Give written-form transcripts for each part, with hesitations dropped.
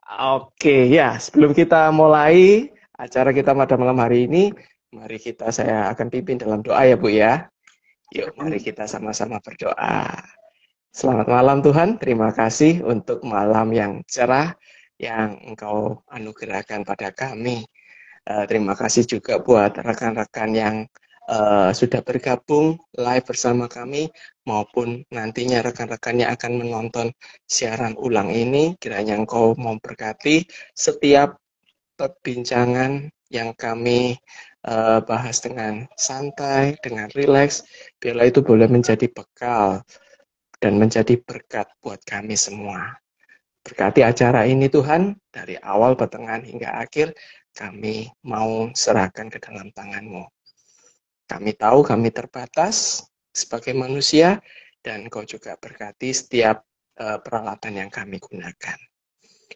Oke, ya, sebelum kita mulai acara kita pada malam hari ini, mari saya akan pimpin dalam doa ya Bu ya. Yuk, mari Amin. kita sama-sama berdoa. Selamat malam Tuhan, terima kasih untuk malam yang cerah yang Engkau anugerahkan pada kami. Terima kasih juga buat rekan-rekan yang sudah bergabung live bersama kami maupun nantinya rekan-rekan yang akan menonton siaran ulang ini. Kiranya Engkau memberkati setiap perbincangan yang kami bahas dengan santai, dengan rileks, biarlah itu boleh menjadi bekal dan menjadi berkat buat kami semua. Berkati acara ini Tuhan, dari awal, pertengahan, hingga akhir, kami mau serahkan ke dalam tangan-Mu. Kami tahu kami terbatas sebagai manusia, dan Kau juga berkati setiap peralatan yang kami gunakan.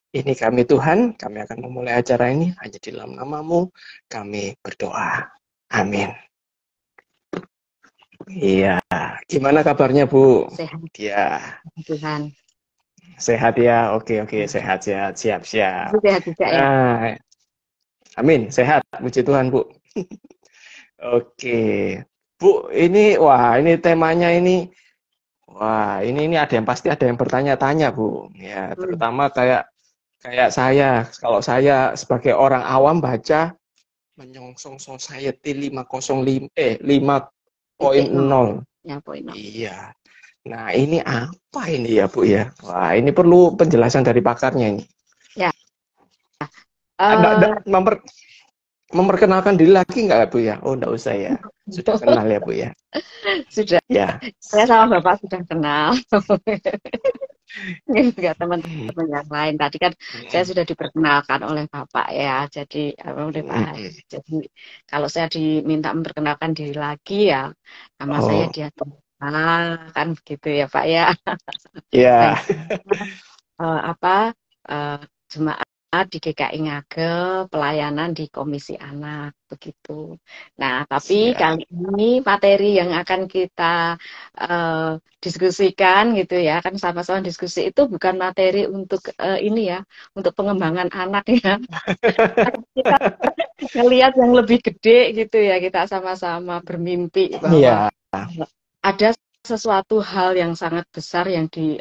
Ini kami Tuhan, kami akan memulai acara ini hanya di dalam nama-Mu, kami berdoa. Amin. Iya, gimana kabarnya Bu? Sehat Dia Tuhan. sehat ya? Oke, oke, sehat-sehat, siap-siap. Sehat juga ya. Nah, amin, sehat, puji Tuhan Bu. Oke, Bu, ini temanya ini, ini ada yang pasti ada yang bertanya-tanya Bu. Ya, Hmm. terutama kayak kayak saya, kalau saya sebagai orang awam baca menyongsong society 505 Titik nol. 5.0. Ya, poin nol. Iya. Nah, ini apa ini ya, Bu ya? Wah, ini perlu penjelasan dari pakarnya ini. Ya, Anda eh memperkenalkan diri lagi nggak, Bu ya? Oh, nggak usah ya. Sudah kenal ya, Bu ya? sudah. Ya. Saya sama Bapak sudah kenal. Ini juga teman-teman yang lain. Tadi kan saya sudah diperkenalkan oleh Bapak ya. Jadi oleh Pak Haji. Jadi kalau saya diminta memperkenalkan diri lagi ya, nama saya Oh, dia kan begitu ya Pak ya. ya. Baik. Apa jemaat di GKI Ngagel, pelayanan di Komisi Anak begitu. Nah, tapi Siap. kali ini materi yang akan kita diskusikan gitu ya, kan sama-sama diskusi itu bukan materi untuk ini ya, untuk pengembangan anak ya. Kita ngelihat yang lebih gede gitu ya, kita sama-sama bermimpi bahwa Iya. ada sesuatu hal yang sangat besar yang di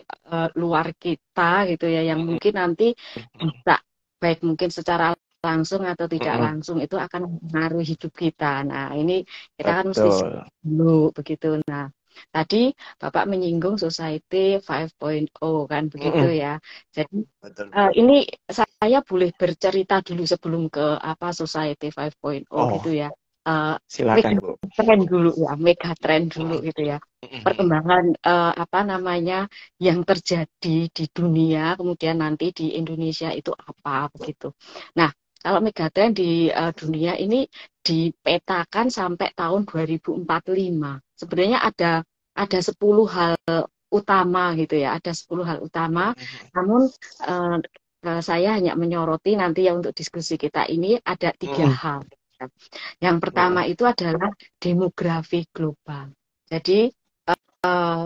luar kita gitu ya, yang mungkin nanti bisa baik mungkin secara langsung atau tidak langsung itu akan mempengaruhi hidup kita. Nah, ini kita kan mesti Betul. dulu begitu. Nah, tadi Bapak menyinggung Society 5.0 kan begitu ya. Jadi Betul, Bu. ini saya boleh bercerita dulu sebelum ke apa Society 5.0 gitu Oh, ya. Eh, silakan, Bu. tren dulu ya, mega tren dulu gitu ya. Perkembangan apa namanya yang terjadi di dunia, kemudian nanti di Indonesia itu apa begitu. Nah, kalau megatrend di dunia ini dipetakan sampai tahun 2045. Sebenarnya ada 10 hal utama gitu ya, ada 10 hal utama. Namun eh, saya hanya menyoroti nanti ya untuk diskusi kita ini ada 3 hal. Yang pertama itu adalah demografi global. Jadi eh,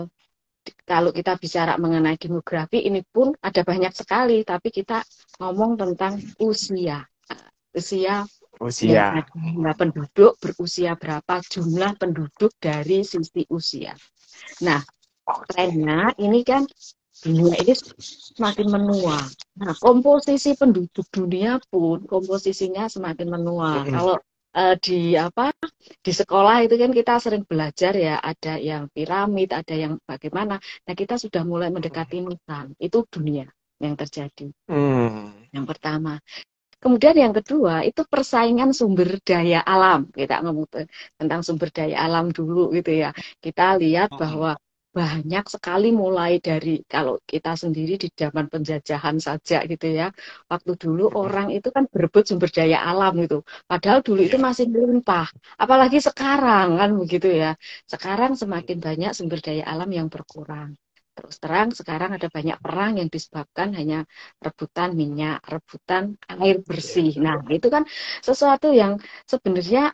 kalau kita bicara mengenai demografi ini pun ada banyak sekali, tapi kita ngomong tentang usia. Usia yang Usia. ada jumlah penduduk berusia berapa jumlah penduduk dari sisi usia. Nah, Oke. trennya ini kan dunia ini semakin menua. Nah, komposisi penduduk dunia pun komposisinya semakin menua. Kalau di apa di sekolah itu kan kita sering belajar ya, ada yang piramid, ada yang bagaimana. Nah, kita sudah mulai mendekati nisan. Itu dunia yang terjadi. Hmm. Yang pertama. Kemudian yang kedua itu persaingan sumber daya alam. Kita ngomong tentang sumber daya alam dulu gitu ya. Kita lihat bahwa banyak sekali mulai dari kalau kita sendiri di zaman penjajahan saja gitu ya. Waktu dulu orang itu kan berebut sumber daya alam gitu. Padahal dulu itu Iya. masih melimpah. Apalagi sekarang kan begitu ya. Sekarang semakin banyak sumber daya alam yang berkurang. Terus terang sekarang ada banyak perang yang disebabkan hanya rebutan minyak, rebutan air Iya. bersih. Nah, itu kan sesuatu yang sebenarnya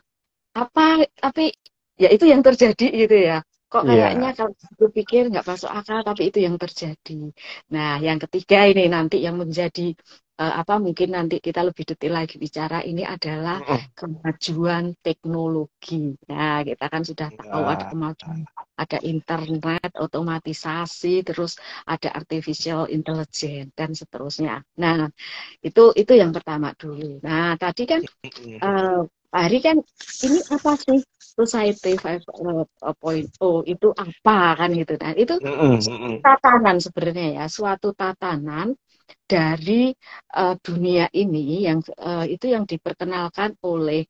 apa tapi ya itu yang terjadi gitu ya. Kok kayaknya Iya. kalau aku pikir nggak masuk akal, tapi itu yang terjadi. Nah, yang ketiga ini nanti yang menjadi apa mungkin nanti kita lebih detail lagi bicara ini adalah Mm-mm. kemajuan teknologi. Nah, kita kan sudah tahu ada Nah, kemajuan, ada internet, otomatisasi, terus ada artificial intelligence dan seterusnya. Nah, itu yang pertama dulu. Nah, tadi kan mm-mm. eh, Pak Hari kan ini apa sih Society 5.0 itu apa kan gitu. Nah, itu Mm-mm. Mm-mm. tatanan sebenarnya ya, suatu tatanan dari dunia ini yang itu yang diperkenalkan oleh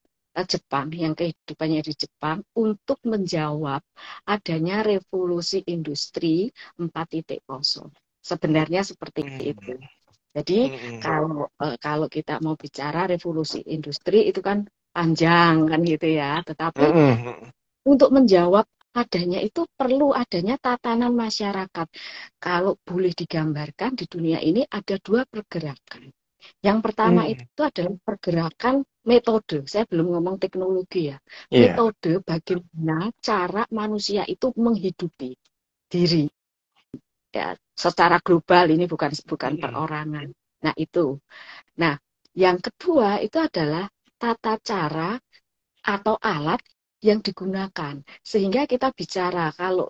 Jepang, yang kehidupannya di Jepang untuk menjawab adanya revolusi industri 4.0. Sebenarnya seperti itu. Mm-mm. Jadi Mm-mm. kalau kita mau bicara revolusi industri itu kan panjang kan gitu ya. Tetapi Mm-mm. untuk menjawab adanya itu perlu adanya tatanan masyarakat. Kalau boleh digambarkan di dunia ini ada dua pergerakan. Yang pertama Mm. itu adalah pergerakan metode. Saya belum ngomong teknologi ya. Iya. Metode bagaimana cara manusia itu menghidupi diri ya secara global ini bukan bukan Mm-mm. perorangan. Nah, itu. Nah, yang kedua itu adalah tata cara atau alat yang digunakan. Sehingga kita bicara kalau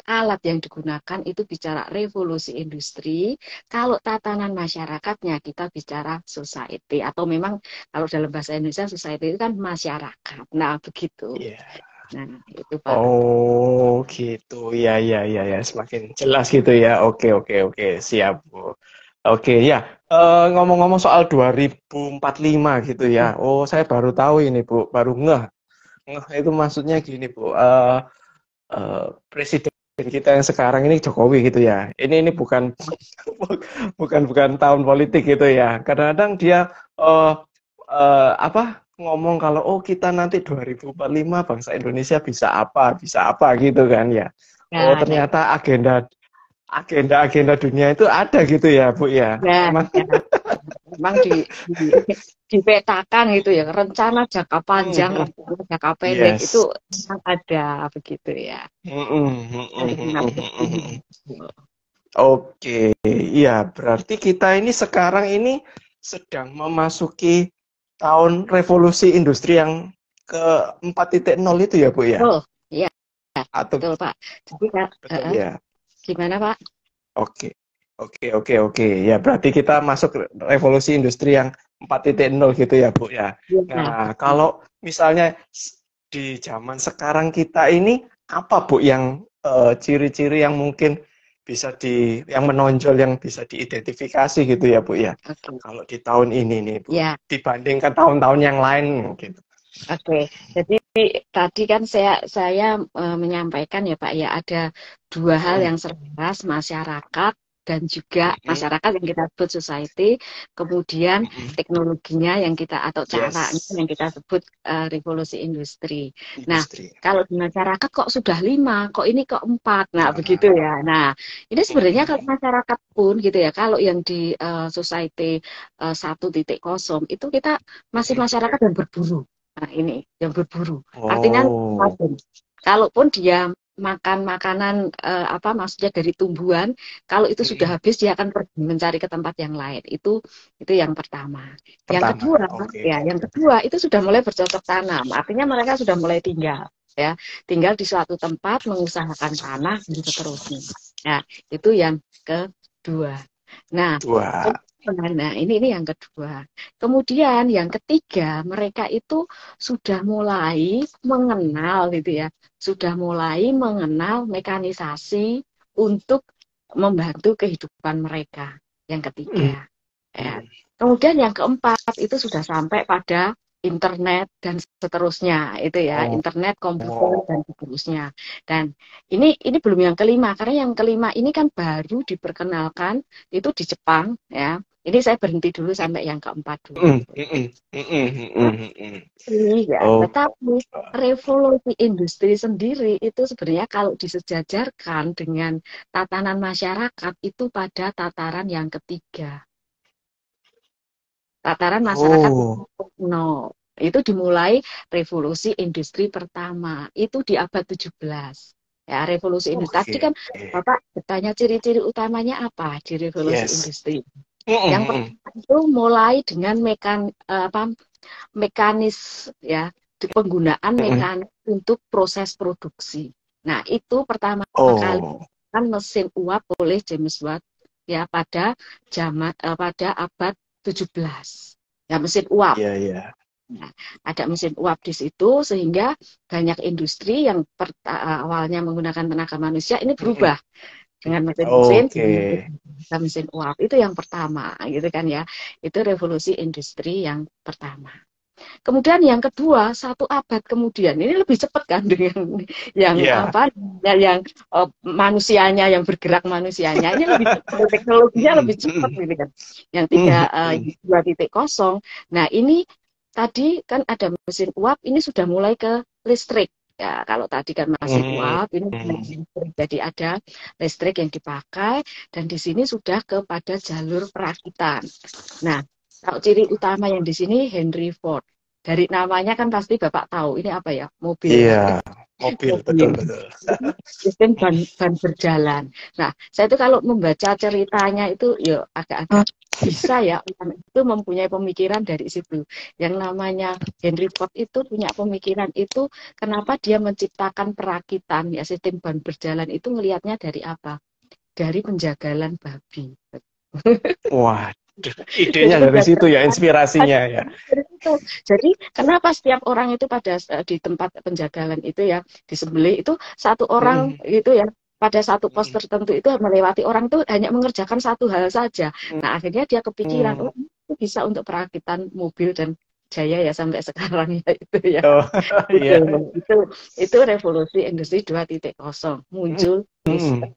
alat yang digunakan itu bicara revolusi industri, kalau tatanan masyarakatnya kita bicara society atau memang kalau dalam bahasa Indonesia society itu kan masyarakat. Nah, begitu. Iya. Nah, itu Pak. Oh, gitu. Ya, ya, ya, ya. Semakin jelas gitu ya. Oke, oke, oke. Siap, Bu. Oke, ya. Ngomong-ngomong soal 2045 gitu ya. Oh, saya baru tahu ini, Bu. Baru ngeh. Ngeh itu maksudnya gini, Bu. Presiden kita yang sekarang ini Jokowi gitu ya. Ini bukan bukan tahun politik gitu ya. Kadang-kadang dia eh apa ngomong kalau oh kita nanti 2045 bangsa Indonesia bisa apa gitu kan ya. Oh Nah, nah, ternyata agenda dunia itu ada gitu ya Bu ya. nah, Memang. nah. Memang dipetakan gitu ya, rencana jangka panjang, rencana jangka pendek itu Yes. memang ada begitu ya. Harus mengerti. Oke, iya berarti kita ini sekarang ini sedang memasuki tahun revolusi industri yang ke 4.0 itu ya Bu ya? Betul, iya, Atau betul Pak. Jadi Kak, betul ya? gimana Pak? Oke, oke, oke, oke. Ya berarti kita masuk revolusi industri yang 4.0 gitu ya Bu ya. Iya, Nah betul. kalau misalnya di zaman sekarang kita ini apa Bu yang ciri-ciri yang mungkin bisa yang menonjol yang bisa diidentifikasi gitu ya Bu ya. Oke, Kalau di tahun ini nih Bu, ya, dibandingkan tahun-tahun yang lain gitu. oke. Jadi tadi kan saya menyampaikan ya Pak ya ada dua hal Mm-mm, yang selaras masyarakat dan juga mm-mm, masyarakat yang kita sebut society, kemudian mm-mm. teknologinya yang kita atau caranya Yes, yang kita sebut revolusi industri. Nah, industri. kalau di masyarakat kok sudah 5, kok ini kok 4, nah begitu Nah, ya. Nah, ini sebenarnya kalau mm-mm, masyarakat pun gitu ya, kalau yang di society 1.0 itu kita masih mm-mm. masyarakat yang berburu. Nah, ini yang berburu. Artinya Oh. kalaupun dia makan makanan apa maksudnya dari tumbuhan, kalau itu sudah Mm-mm. habis dia akan pergi mencari ke tempat yang lain. Itu yang pertama. Yang Pertama, kedua, oke. ya, yang kedua itu sudah mulai bercocok tanam. Artinya mereka sudah mulai tinggal, ya, tinggal di suatu tempat mengusahakan tanah dan seterusnya. Nah, itu yang kedua. Nah, Dua. nah, ini yang kedua. Kemudian yang ketiga, mereka itu sudah mulai mengenal gitu ya, sudah mulai mengenal mekanisasi untuk membantu kehidupan mereka. Yang ketiga, Mm. ya. Kemudian yang keempat itu sudah sampai pada internet dan seterusnya itu ya, Oh, internet, komputer oh. dan seterusnya. Dan ini belum yang kelima karena yang kelima ini kan baru diperkenalkan itu di Jepang ya. Ini saya berhenti dulu sampai yang keempat dulu. Mm, mm, mm, mm, mm, mm. Ya, Oh, tetapi revolusi industri sendiri itu sebenarnya kalau disejajarkan dengan tatanan masyarakat itu pada tataran yang ketiga. Tataran masyarakat oh, no. Itu dimulai revolusi industri pertama. Itu di abad 17. Ya, revolusi industri. Tadi Oke. kan Bapak bertanya ciri-ciri utamanya apa di revolusi Yes. industri. Yang pertama itu mulai dengan mekanis ya, penggunaan mekanis untuk proses produksi. Nah, itu pertama kali Oh, kan mesin uap oleh James Watt ya pada abad 17. Ya, mesin uap. iya iya. Nah, ada mesin uap di situ sehingga banyak industri yang awalnya menggunakan tenaga manusia ini berubah dengan mesin-mesin Oke. mesin uap. Itu yang pertama gitu kan ya. Itu revolusi industri yang pertama. Kemudian yang kedua, 1 abad kemudian, ini lebih cepat kan dengan yang Iya. apa, yang manusianya, yang bergerak manusianya, ini lebih cepat, teknologinya lebih cepat gitu kan. Yang 2.0. Nah ini tadi kan ada mesin uap, ini sudah mulai ke listrik. Ya, kalau tadi kan masih uap, ini listrik. Jadi ada listrik yang dipakai, dan di sini sudah kepada jalur perakitan. Nah, kalau ciri utama yang di sini Henry Ford. Dari namanya kan pasti Bapak tahu ini apa ya? Mobil. Iya, mobil betul Mobil. betul. Sistem ban berjalan. Nah, saya itu kalau membaca ceritanya itu ya agak-agak bisa ya orang itu mempunyai pemikiran dari situ. Yang namanya Henry Ford itu punya pemikiran itu kenapa dia menciptakan perakitan ya sistem ban berjalan itu ngelihatnya dari apa? Dari penjagalan babi. Wah, Jadi idenya dari situ ya, penjagalan inspirasinya ya. dari situ. Jadi kenapa setiap orang itu pada di tempat penjagalan itu ya disembelih itu satu orang itu ya pada satu pos tertentu itu melewati orang itu hanya mengerjakan satu hal saja. Nah akhirnya dia kepikiran oh itu bisa untuk perakitan mobil dan jaya ya sampai sekarang ya itu ya. Oh, Itu iya. itu revolusi industri 2.0 muncul listrik.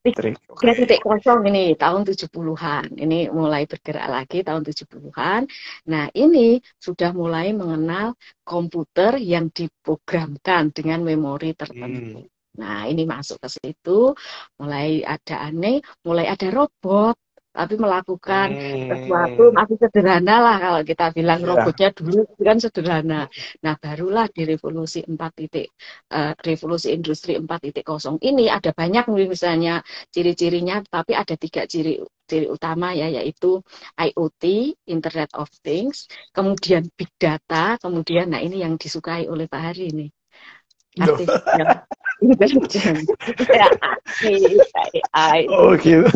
Listrik. Oke. 3.0 ini tahun 70-an. Ini mulai bergerak lagi tahun 70-an. Nah, ini sudah mulai mengenal komputer yang diprogramkan dengan memori tertentu. Nah, ini masuk ke situ, mulai ada robot, tapi melakukan sesuatu masih sederhana lah kalau kita bilang Iya. robotnya dulu itu kan sederhana. Nah, barulah di revolusi industri 4.0 ini ada banyak misalnya ciri-cirinya, tapi ada 3 ciri utama ya, yaitu IoT, Internet of Things, kemudian Big Data, kemudian nah ini yang disukai oleh Pak Hari ini, artificial intelligence, ya AI. Oh gitu.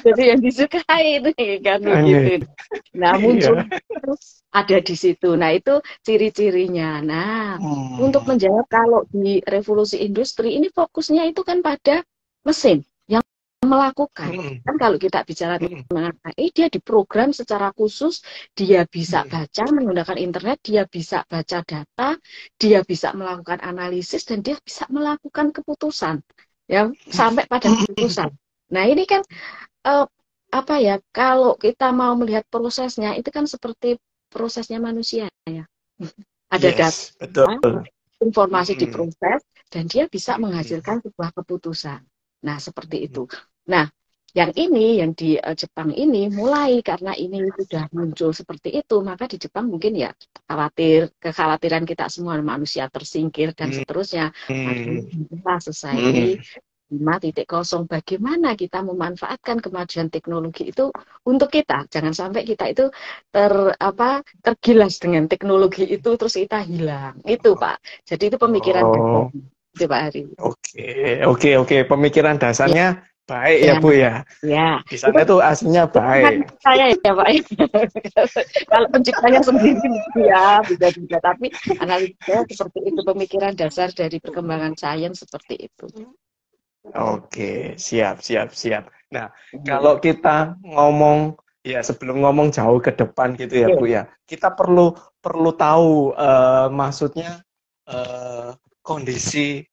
Jadi yang disukai itu kan begitu. Nah muncul ada di situ. Nah itu ciri-cirinya. Nah untuk menjawab kalau di revolusi industri ini fokusnya itu kan pada mesin yang melakukan. Kan kalau kita bicara tentang AI, dia diprogram secara khusus, dia bisa baca menggunakan internet, dia bisa baca data, dia bisa melakukan analisis, dan dia bisa melakukan keputusan, ya sampai pada keputusan. Nah ini kan apa ya? Kalau kita mau melihat prosesnya, itu kan seperti prosesnya manusia ya. Ada Yes, data, betul. informasi diproses, dan dia bisa menghasilkan sebuah keputusan. Nah, seperti itu. Nah, yang di Jepang ini mulai karena ini sudah muncul seperti itu, maka di Jepang mungkin ya kekhawatiran kita semua manusia tersingkir dan seterusnya. Maka society 5.0 bagaimana kita memanfaatkan kemajuan teknologi itu untuk kita, jangan sampai kita itu tergilas dengan teknologi itu terus kita hilang, itu Pak. Jadi itu pemikiran dasar itu Pak Hari. Oke. Pemikiran dasarnya baik ya Bu ya. Ya. Di sana itu aslinya baik. Saya ya Pak. Kalau penciptanya sendiri ya bisa juga, tapi analisisnya seperti itu, pemikiran dasar dari perkembangan sains seperti itu. Oke, siap. Nah, kalau kita ngomong ya sebelum ngomong jauh ke depan gitu ya Bu ya, kita perlu tahu maksudnya kondisi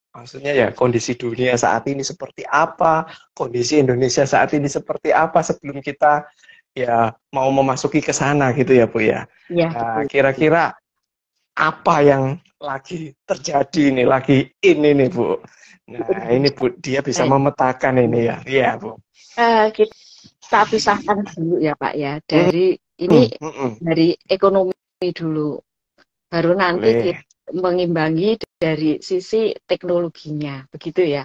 dunia saat ini seperti apa, kondisi Indonesia saat ini seperti apa sebelum kita ya mau memasuki ke sana gitu ya Bu ya. Nah, kira-kira apa yang lagi terjadi nih, ini Bu. Nah, ini Bu, dia bisa memetakan ini ya. Iya, Bu. Kita pisahkan dulu ya Pak ya. Dari ini dari ekonomi dulu. Baru nanti mengimbangi dari sisi teknologinya, begitu ya.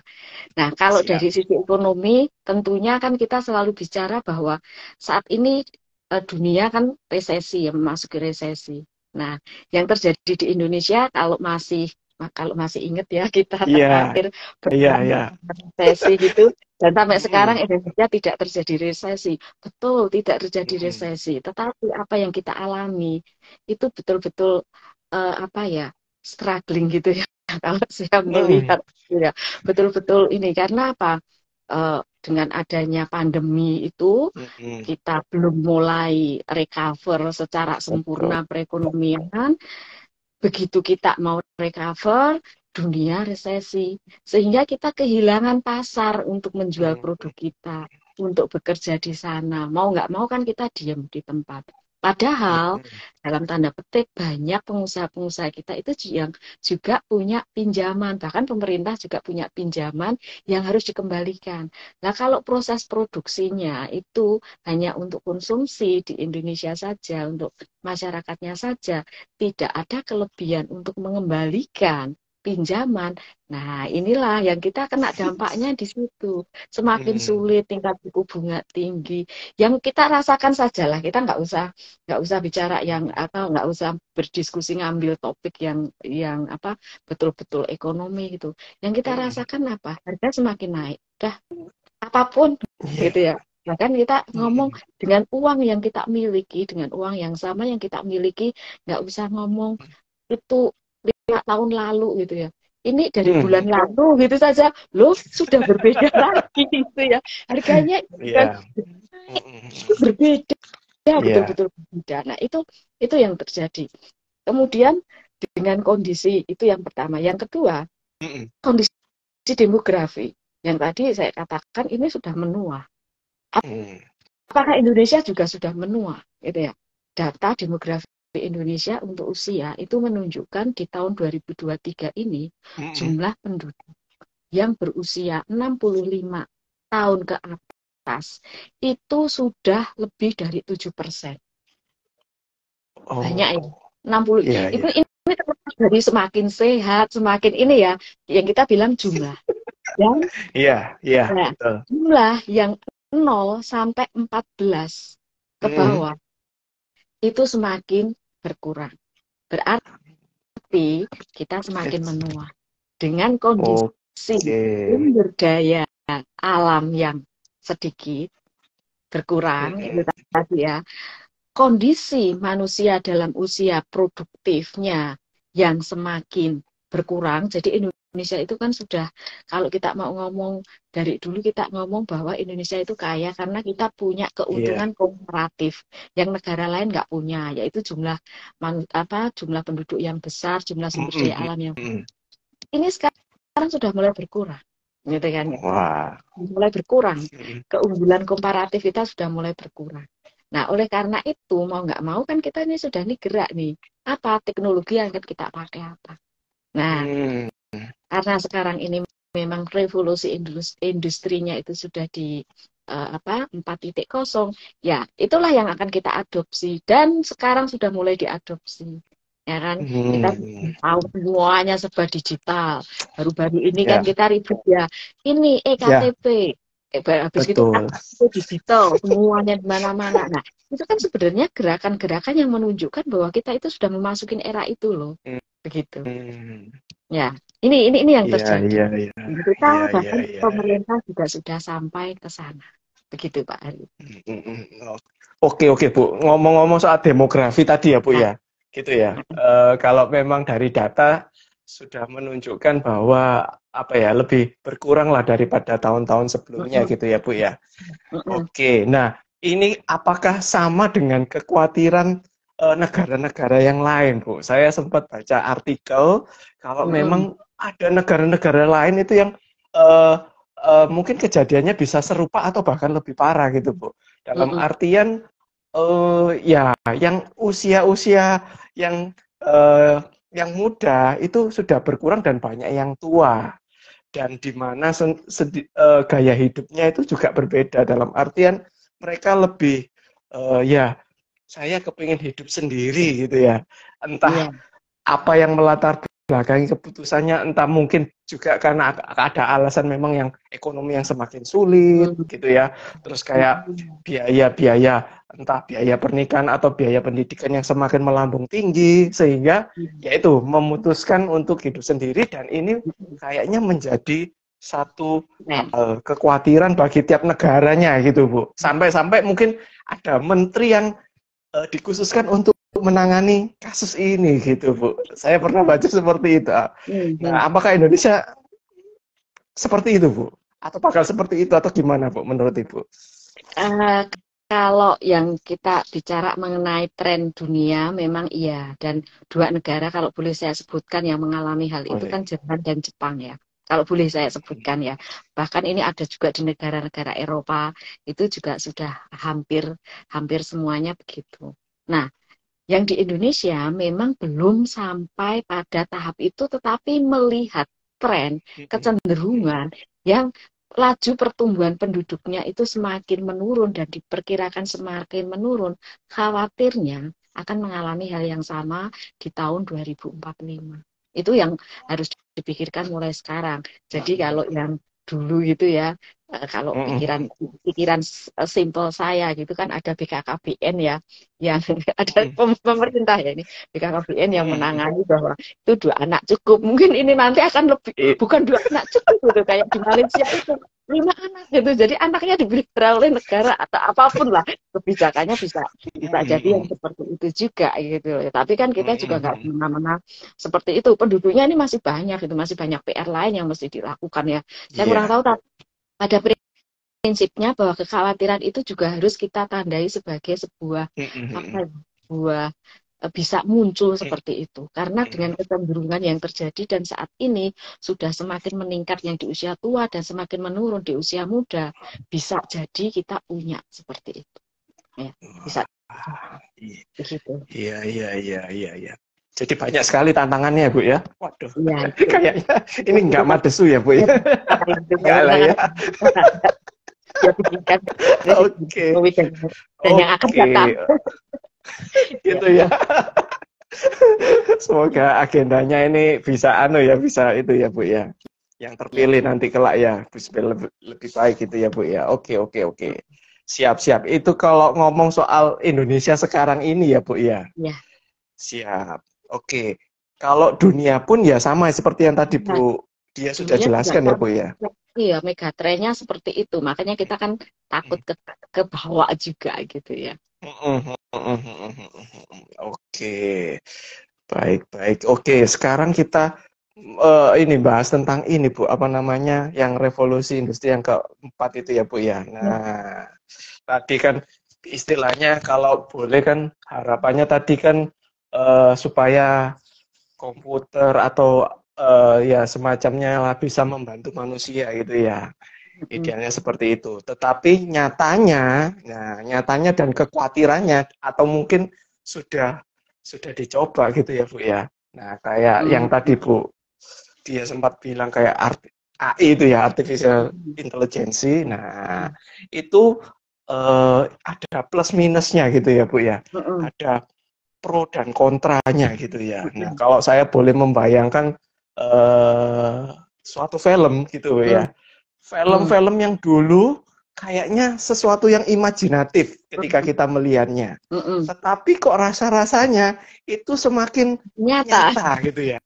Nah, kalau Siap. dari sisi ekonomi, tentunya kan kita selalu bicara bahwa saat ini dunia kan resesi, ya, memasuki resesi. Nah, yang terjadi di Indonesia kalau masih ingat ya kita Iya, terakhir iya, bertemu iya. resesi gitu, dan sampai sekarang Mm-mm. Indonesia tidak terjadi resesi. Betul, tidak terjadi Mm-mm. resesi. Tetapi apa yang kita alami itu betul-betul apa ya, struggling gitu ya. Kalau saya Mm-mm. melihat, ya, betul-betul ini karena apa? Dengan adanya pandemi itu Mm-mm. kita belum mulai recover secara Betul. sempurna perekonomian. Begitu kita mau recover, dunia resesi. Sehingga kita kehilangan pasar untuk menjual Mm-mm. produk kita, untuk bekerja di sana. Mau nggak mau kan kita diam di tempat. Padahal, Mm-mm. dalam tanda petik, banyak pengusaha-pengusaha kita itu yang juga punya pinjaman. Bahkan pemerintah juga punya pinjaman yang harus dikembalikan. Nah, kalau proses produksinya itu hanya untuk konsumsi di Indonesia saja, untuk masyarakatnya saja, tidak ada kelebihan untuk mengembalikan pinjaman. Nah, inilah yang kita kena dampaknya di situ. Semakin Mm. sulit, tingkat suku bunga tinggi. Yang kita rasakan sajalah, kita nggak usah bicara yang atau nggak usah berdiskusi ngambil topik yang apa betul-betul ekonomi gitu. Yang kita Mm-mm. rasakan apa? Harga semakin naik. Dah apapun gitu Iya. ya. Bahkan kita ngomong Mm-mm. dengan uang yang kita miliki, dengan uang yang sama yang kita miliki, nggak usah ngomong itu 5 tahun lalu gitu ya. Ini dari bulan Mm. lalu gitu saja, loh sudah berbeda lagi gitu ya. Harganya kan Iya. Mm-mm. berbeda, Iya. betul-betul berbeda. Nah itu yang terjadi. Kemudian dengan kondisi itu yang pertama. Yang kedua, Mm-mm. kondisi demografi yang tadi saya katakan ini sudah menua. Mm. Apakah Indonesia juga sudah menua? Gitu ya. Data demografi Indonesia untuk usia itu menunjukkan di tahun 2023 ini Mm-mm. jumlah penduduk yang berusia 65 tahun ke atas itu sudah lebih dari 7%. Banyak ya. Oh, 60. iya, Itu iya. ini terlepas dari semakin sehat, semakin ini ya, yang kita bilang jumlah. Dan Iya, iya, nah, betul. jumlah yang 0 sampai 14 ke Mm-mm. bawah itu semakin berkurang. Berarti kita semakin It's- menua dengan kondisi Oke. sumber daya alam yang sedikit berkurang itu Mm-mm. tadi ya. Kondisi manusia dalam usia produktifnya yang semakin berkurang. Jadi Indonesia itu kan sudah, kalau kita mau ngomong dari dulu kita ngomong bahwa Indonesia itu kaya karena kita punya Iya. keuntungan komparatif yang negara lain nggak punya, yaitu jumlah penduduk yang besar, jumlah sumber Mm-mm. daya alam yang Mm-mm. ini sekarang sudah mulai berkurang, gitu kan ya. Wah. Mulai berkurang, Mm-mm. keunggulan komparatif kita sudah mulai berkurang. Nah, oleh karena itu mau nggak mau kan kita ini sudah nih gerak nih, apa teknologi yang akan kita pakai apa. Nah, Mm. karena sekarang ini memang revolusi industrinya itu sudah di 4.0, ya itulah yang akan kita adopsi dan sekarang sudah mulai diadopsi. Ya kan, kita Mm. tahu semuanya serba digital. Baru-baru ini kan Ya, kita ribut ya, ini ya, EKTP, habis itu betul. KTP digital, semuanya di mana-mana. Nah, itu kan sebenarnya gerakan-gerakan yang menunjukkan bahwa kita itu sudah memasuki era itu loh, begitu. Mm. Ya, ini yang Iya, terjadi. iya, iya. Dan kita Iya, iya, bahkan iya. pemerintah juga sudah sampai ke sana. Begitu Pak Ari. Mm-mm. Oke, oke, Bu. Ngomong-ngomong soal demografi tadi ya, Bu Nah, ya. Gitu ya. Kalau memang dari data sudah menunjukkan bahwa apa ya, lebih berkurang lah daripada tahun-tahun sebelumnya mm-mm, gitu ya, Bu ya. mm-mm, Oke. Nah, ini apakah sama dengan kekhawatiran negara-negara yang lain, Bu? Saya sempat baca artikel kalau mm-mm, memang ada negara-negara lain itu yang mungkin kejadiannya bisa serupa atau bahkan lebih parah gitu, Bu. Dalam mm-mm. artian ya yang usia-usia yang eh, yang muda itu sudah berkurang dan banyak yang tua dan di mana gaya hidupnya itu juga berbeda dalam artian mereka lebih ya saya kepingin hidup sendiri gitu ya, entah Iya. apa yang melatar membelakangi keputusannya, entah mungkin juga karena ada alasan memang yang ekonomi yang semakin sulit gitu ya, terus kayak biaya-biaya, entah biaya pernikahan atau biaya pendidikan yang semakin melambung tinggi, sehingga yaitu memutuskan untuk hidup sendiri, dan ini kayaknya menjadi satu kekhawatiran bagi tiap negaranya gitu Bu, sampai-sampai mungkin ada menteri yang dikhususkan untuk menangani kasus ini gitu Bu. Saya pernah baca seperti itu. Nah, apakah Indonesia seperti itu Bu? Atau bakal seperti itu atau gimana Bu menurut Ibu? Kalau yang kita bicara mengenai tren dunia memang iya, dan dua negara kalau boleh saya sebutkan yang mengalami hal itu kan Jerman dan Jepang ya. Kalau boleh saya sebutkan ya. Bahkan ini ada juga di negara-negara Eropa, itu juga sudah hampir semuanya begitu. Nah, yang di Indonesia memang belum sampai pada tahap itu, tetapi melihat tren, kecenderungan yang laju pertumbuhan penduduknya itu semakin menurun dan diperkirakan semakin menurun, khawatirnya akan mengalami hal yang sama di tahun 2045. Itu yang harus dipikirkan mulai sekarang. Jadi kalau yang dulu gitu ya, kalau pikiran simple saya gitu kan ada BKKBN ya, yang ada pemerintah ya ini BKKBN yang menangani bahwa itu 2 anak cukup. Mungkin ini nanti akan lebih, bukan 2 anak cukup gitu kayak di Malaysia itu 5 anak gitu. Jadi anaknya dipelihara oleh negara atau apapun lah, kebijakannya bisa jadi yang seperti itu juga gitu. Tapi kan kita juga nggak semena-mena seperti itu. Penduduknya ini masih banyak gitu, masih banyak PR lain yang mesti dilakukan ya. Saya kurang tahu pada prinsipnya bahwa kekhawatiran itu juga harus kita tandai sebagai sebuah bisa muncul seperti itu, karena dengan kecenderungan yang terjadi dan saat ini sudah semakin meningkat yang di usia tua dan semakin menurun di usia muda, bisa jadi kita punya seperti itu ya, bisa begitu. Iya. Jadi banyak sekali tantangannya Bu ya. Waduh, ya, kayaknya ini nggak madesu ya Bu ya. Nggak lah ya. Oke. Dan yang akan datang. Gitu ya. Semoga agendanya ini bisa bisa itu ya Bu ya. Yang terpilih nanti kelak ya, lebih baik gitu ya Bu ya. Oke. Siap. Itu kalau ngomong soal Indonesia sekarang ini ya Bu ya. Iya. Siap. Oke. Kalau dunia pun ya sama seperti yang tadi Bu dia sudah jelaskan ya Bu ya. Iya, megatrennya seperti itu. Makanya kita kan takut ke bawah juga gitu ya. Oke. Baik. Oke, sekarang kita ini bahas tentang ini Bu, apa namanya, yang revolusi industri yang keempat itu ya Bu ya. Nah, tadi kan istilahnya kalau boleh kan harapannya tadi kan supaya komputer atau ya semacamnya lah bisa membantu manusia gitu ya. Idealnya seperti itu. Tetapi nyatanya dan kekhawatirannya atau mungkin sudah dicoba gitu ya Bu ya. Nah, kayak yang tadi Bu dia sempat bilang kayak AI itu ya, artificial intelligence. Nah, itu ada plus minusnya gitu ya Bu ya. Ada pro dan kontranya gitu ya. Nah, kalau saya boleh membayangkan suatu film gitu ya. Film-film yang dulu kayaknya sesuatu yang imajinatif ketika kita melihatnya. Tetapi kok rasa-rasanya itu semakin nyata gitu ya.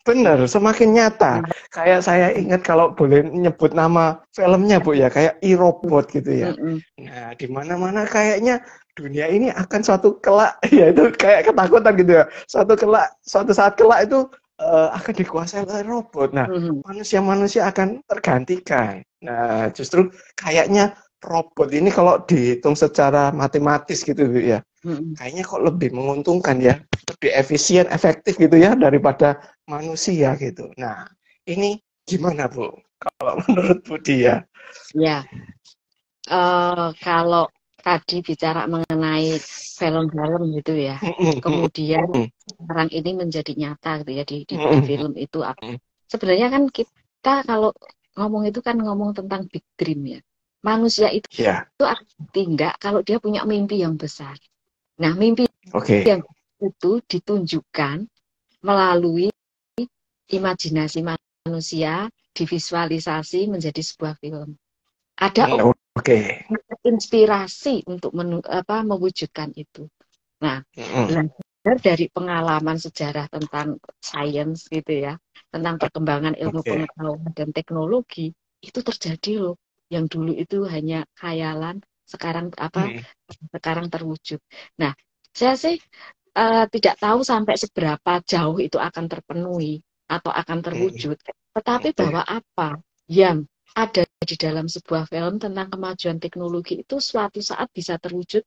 Bener, semakin nyata. Kayak saya ingat kalau boleh nyebut nama filmnya Bu ya, kayak iRobot gitu ya. Nah, di mana-mana kayaknya dunia ini akan suatu kelak ya itu kayak ketakutan gitu ya. Suatu saat kelak itu akan dikuasai oleh robot. Nah, manusia akan tergantikan. Nah, justru kayaknya robot ini kalau dihitung secara matematis gitu ya, kayaknya kok lebih menguntungkan ya, lebih efisien, efektif gitu ya daripada manusia gitu. Nah, ini gimana Bu? Kalau menurut Bu dia? Ya, kalau tadi bicara mengenai film-film gitu ya, kemudian sekarang ini menjadi nyata gitu ya di film itu. Sebenarnya kan kita kalau ngomong itu kan ngomong tentang big dream ya. Manusia itu akan tindak kalau dia punya mimpi yang besar. Nah, mimpi yang itu ditunjukkan melalui imajinasi manusia divisualisasi menjadi sebuah film. Ada Oke. inspirasi untuk mewujudkan itu. Nah, belajar dari pengalaman sejarah tentang sains gitu ya, tentang perkembangan ilmu pengetahuan dan teknologi, itu terjadi loh. Yang dulu itu hanya khayalan, sekarang sekarang terwujud. Nah, saya sih tidak tahu sampai seberapa jauh itu akan terpenuhi atau akan terwujud. Tetapi bahwa apa yang ada di dalam sebuah film tentang kemajuan teknologi itu suatu saat bisa terwujud.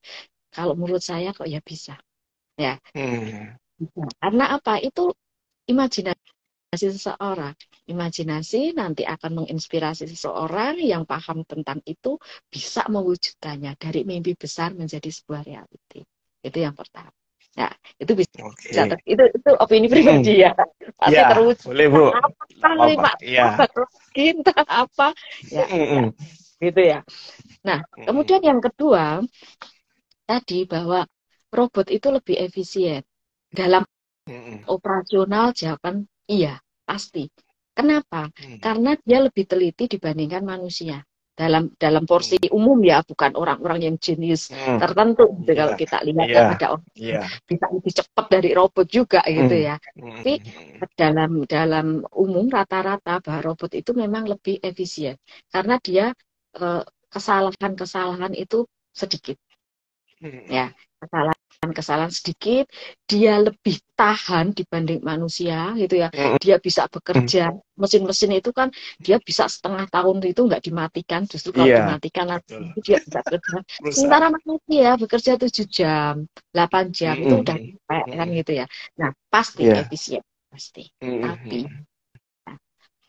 Kalau menurut saya kok ya bisa. Ya. Karena apa? Itu imajinasi seseorang. Imajinasi nanti akan menginspirasi seseorang yang paham tentang itu bisa mewujudkannya dari mimpi besar menjadi sebuah reality. Itu yang pertama. Nah, itu bisa itu opini pribadi ya. Pasti terwujud. Boleh, Bu. Apa apa ya, gitu ya. Nah, kemudian yang kedua tadi bahwa robot itu lebih efisien dalam operasional. Jawaban iya, pasti. Kenapa? Karena dia lebih teliti dibandingkan manusia. Dalam porsi umum ya, bukan orang-orang yang jenius tertentu gitu. Kalau kita lihat kan ada orang bisa lebih cepat dari robot juga gitu ya. Tapi dalam umum rata-rata bahwa robot itu memang lebih efisien karena dia kesalahan-kesalahan itu sedikit. Ya, kesalahan sedikit, dia lebih tahan dibanding manusia gitu ya. Dia bisa bekerja, mesin-mesin itu kan dia bisa setengah tahun itu nggak dimatikan, justru kalau dimatikan itu dia bisa bekerja. Sementara manusia bekerja 7 jam, 8 jam itu udah capek kan gitu ya. Nah, pasti efisien, pasti. Tapi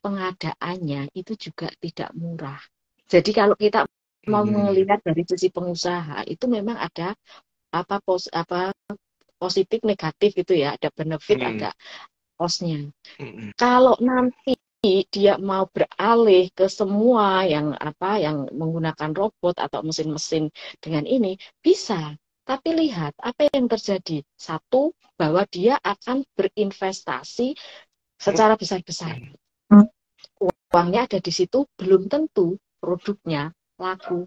pengadaannya itu juga tidak murah. Jadi kalau kita mau melihat dari sisi pengusaha itu memang ada positif negatif gitu ya, ada benefit ada cost-nya. Kalau nanti dia mau beralih ke semua yang menggunakan robot atau mesin-mesin dengan ini bisa, tapi lihat apa yang terjadi. Satu, bahwa dia akan berinvestasi secara besar-besaran. Uangnya ada di situ, belum tentu produknya laku.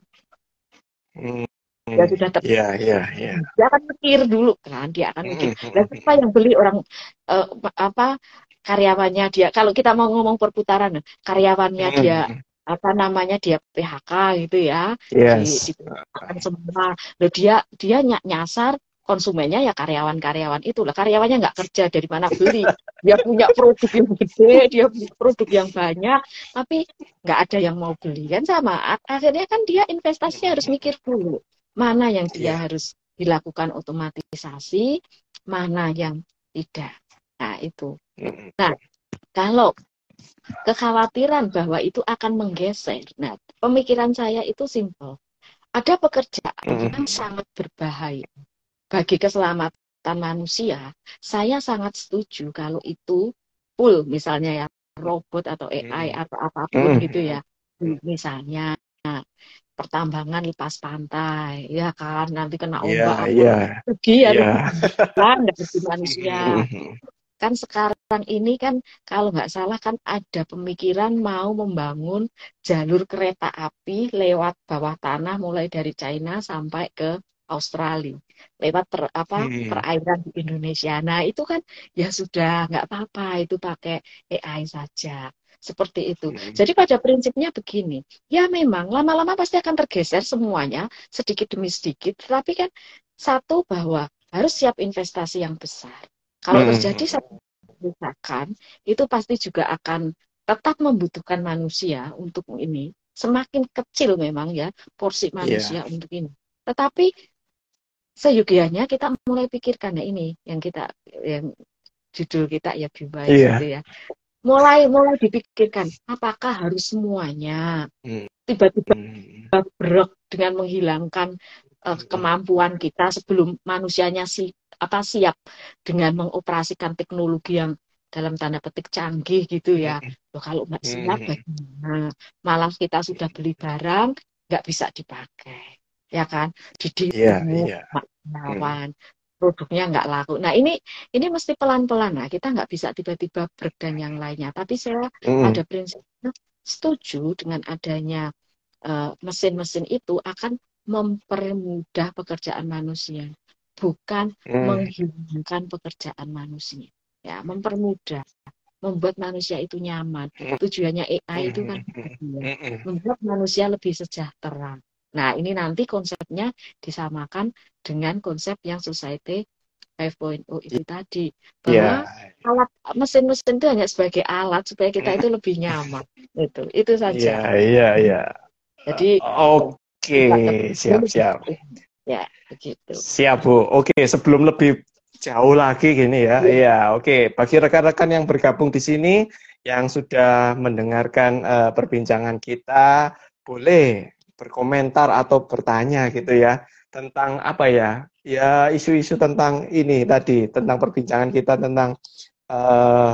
Dia sudah dia akan mikir dulu kan, dia akan mikir. Dan siapa yang beli orang karyawannya dia? Kalau kita mau ngomong perputaran, karyawannya dia dia PHK gitu ya, akan semua. Loh, dia nyasar konsumennya ya karyawan-karyawan itu lah. Karyawannya nggak kerja, dari mana beli? Dia punya produk yang gede, dia punya produk yang banyak, tapi nggak ada yang mau beli kan sama. Akhirnya kan dia investasi harus mikir dulu. Mana yang dia harus dilakukan otomatisasi, mana yang tidak. Nah, itu. Nah, kalau kekhawatiran bahwa itu akan menggeser, nah, pemikiran saya itu simpel. Ada pekerjaan yang sangat berbahaya bagi keselamatan manusia. Saya sangat setuju kalau itu full, misalnya ya robot atau AI atau apapun gitu ya. Misalnya pertambangan lepas pantai, ya kan, nanti kena ombak rugi ya, nggak rugi manusia. Kan sekarang ini kan kalau nggak salah kan ada pemikiran mau membangun jalur kereta api lewat bawah tanah mulai dari China sampai ke Australia lewat perairan di Indonesia. Nah itu kan ya sudah nggak apa-apa, itu pakai AI saja. Seperti itu. Jadi pada prinsipnya begini, ya memang lama-lama pasti akan tergeser semuanya, sedikit demi sedikit, tapi kan satu bahwa harus siap investasi yang besar. Kalau terjadi satu kerusakan, itu pasti juga akan tetap membutuhkan manusia untuk ini. Semakin kecil memang ya porsi manusia untuk ini. Tetapi seyogianya kita mulai pikirkan ya ini yang judul kita ya Be Wise gitu ya. Mulai dipikirkan apakah harus semuanya tiba-tiba brek dengan menghilangkan kemampuan kita sebelum manusianya siap dengan mengoperasikan teknologi yang dalam tanda petik canggih gitu ya. Loh, kalau nggak siap bagaimana? Malah kita sudah beli barang nggak bisa dipakai, ya kan? Di demo lawan. produknya nggak laku. Nah ini mesti pelan-pelan. Nah kita nggak bisa tiba-tiba breakdown yang lainnya. Tapi saya Mm, pada prinsipnya setuju dengan adanya mesin-mesin itu akan mempermudah pekerjaan manusia, bukan mm, menghilangkan pekerjaan manusia. Ya, mempermudah, membuat manusia itu nyaman. mm, Tujuannya AI itu kan mm, ya, mm, mm. membuat manusia lebih sejahtera. Nah, ini nanti konsepnya disamakan dengan konsep yang Society 5.0 itu tadi, bahwa Ya. alat mesin-mesin itu hanya sebagai alat supaya kita itu lebih nyaman. Itu Iya, saja. iya, iya. Jadi Oke, bisa siap, siap. ya begitu. Siap, Bu. Oke, sebelum lebih jauh lagi gini ya. Iya. Iya, oke. Bagi rekan-rekan yang bergabung di sini, yang sudah mendengarkan perbincangan kita, boleh berkomentar atau bertanya gitu ya. Tentang apa ya? Ya, isu-isu tentang ini tadi, tentang perbincangan kita tentang eh,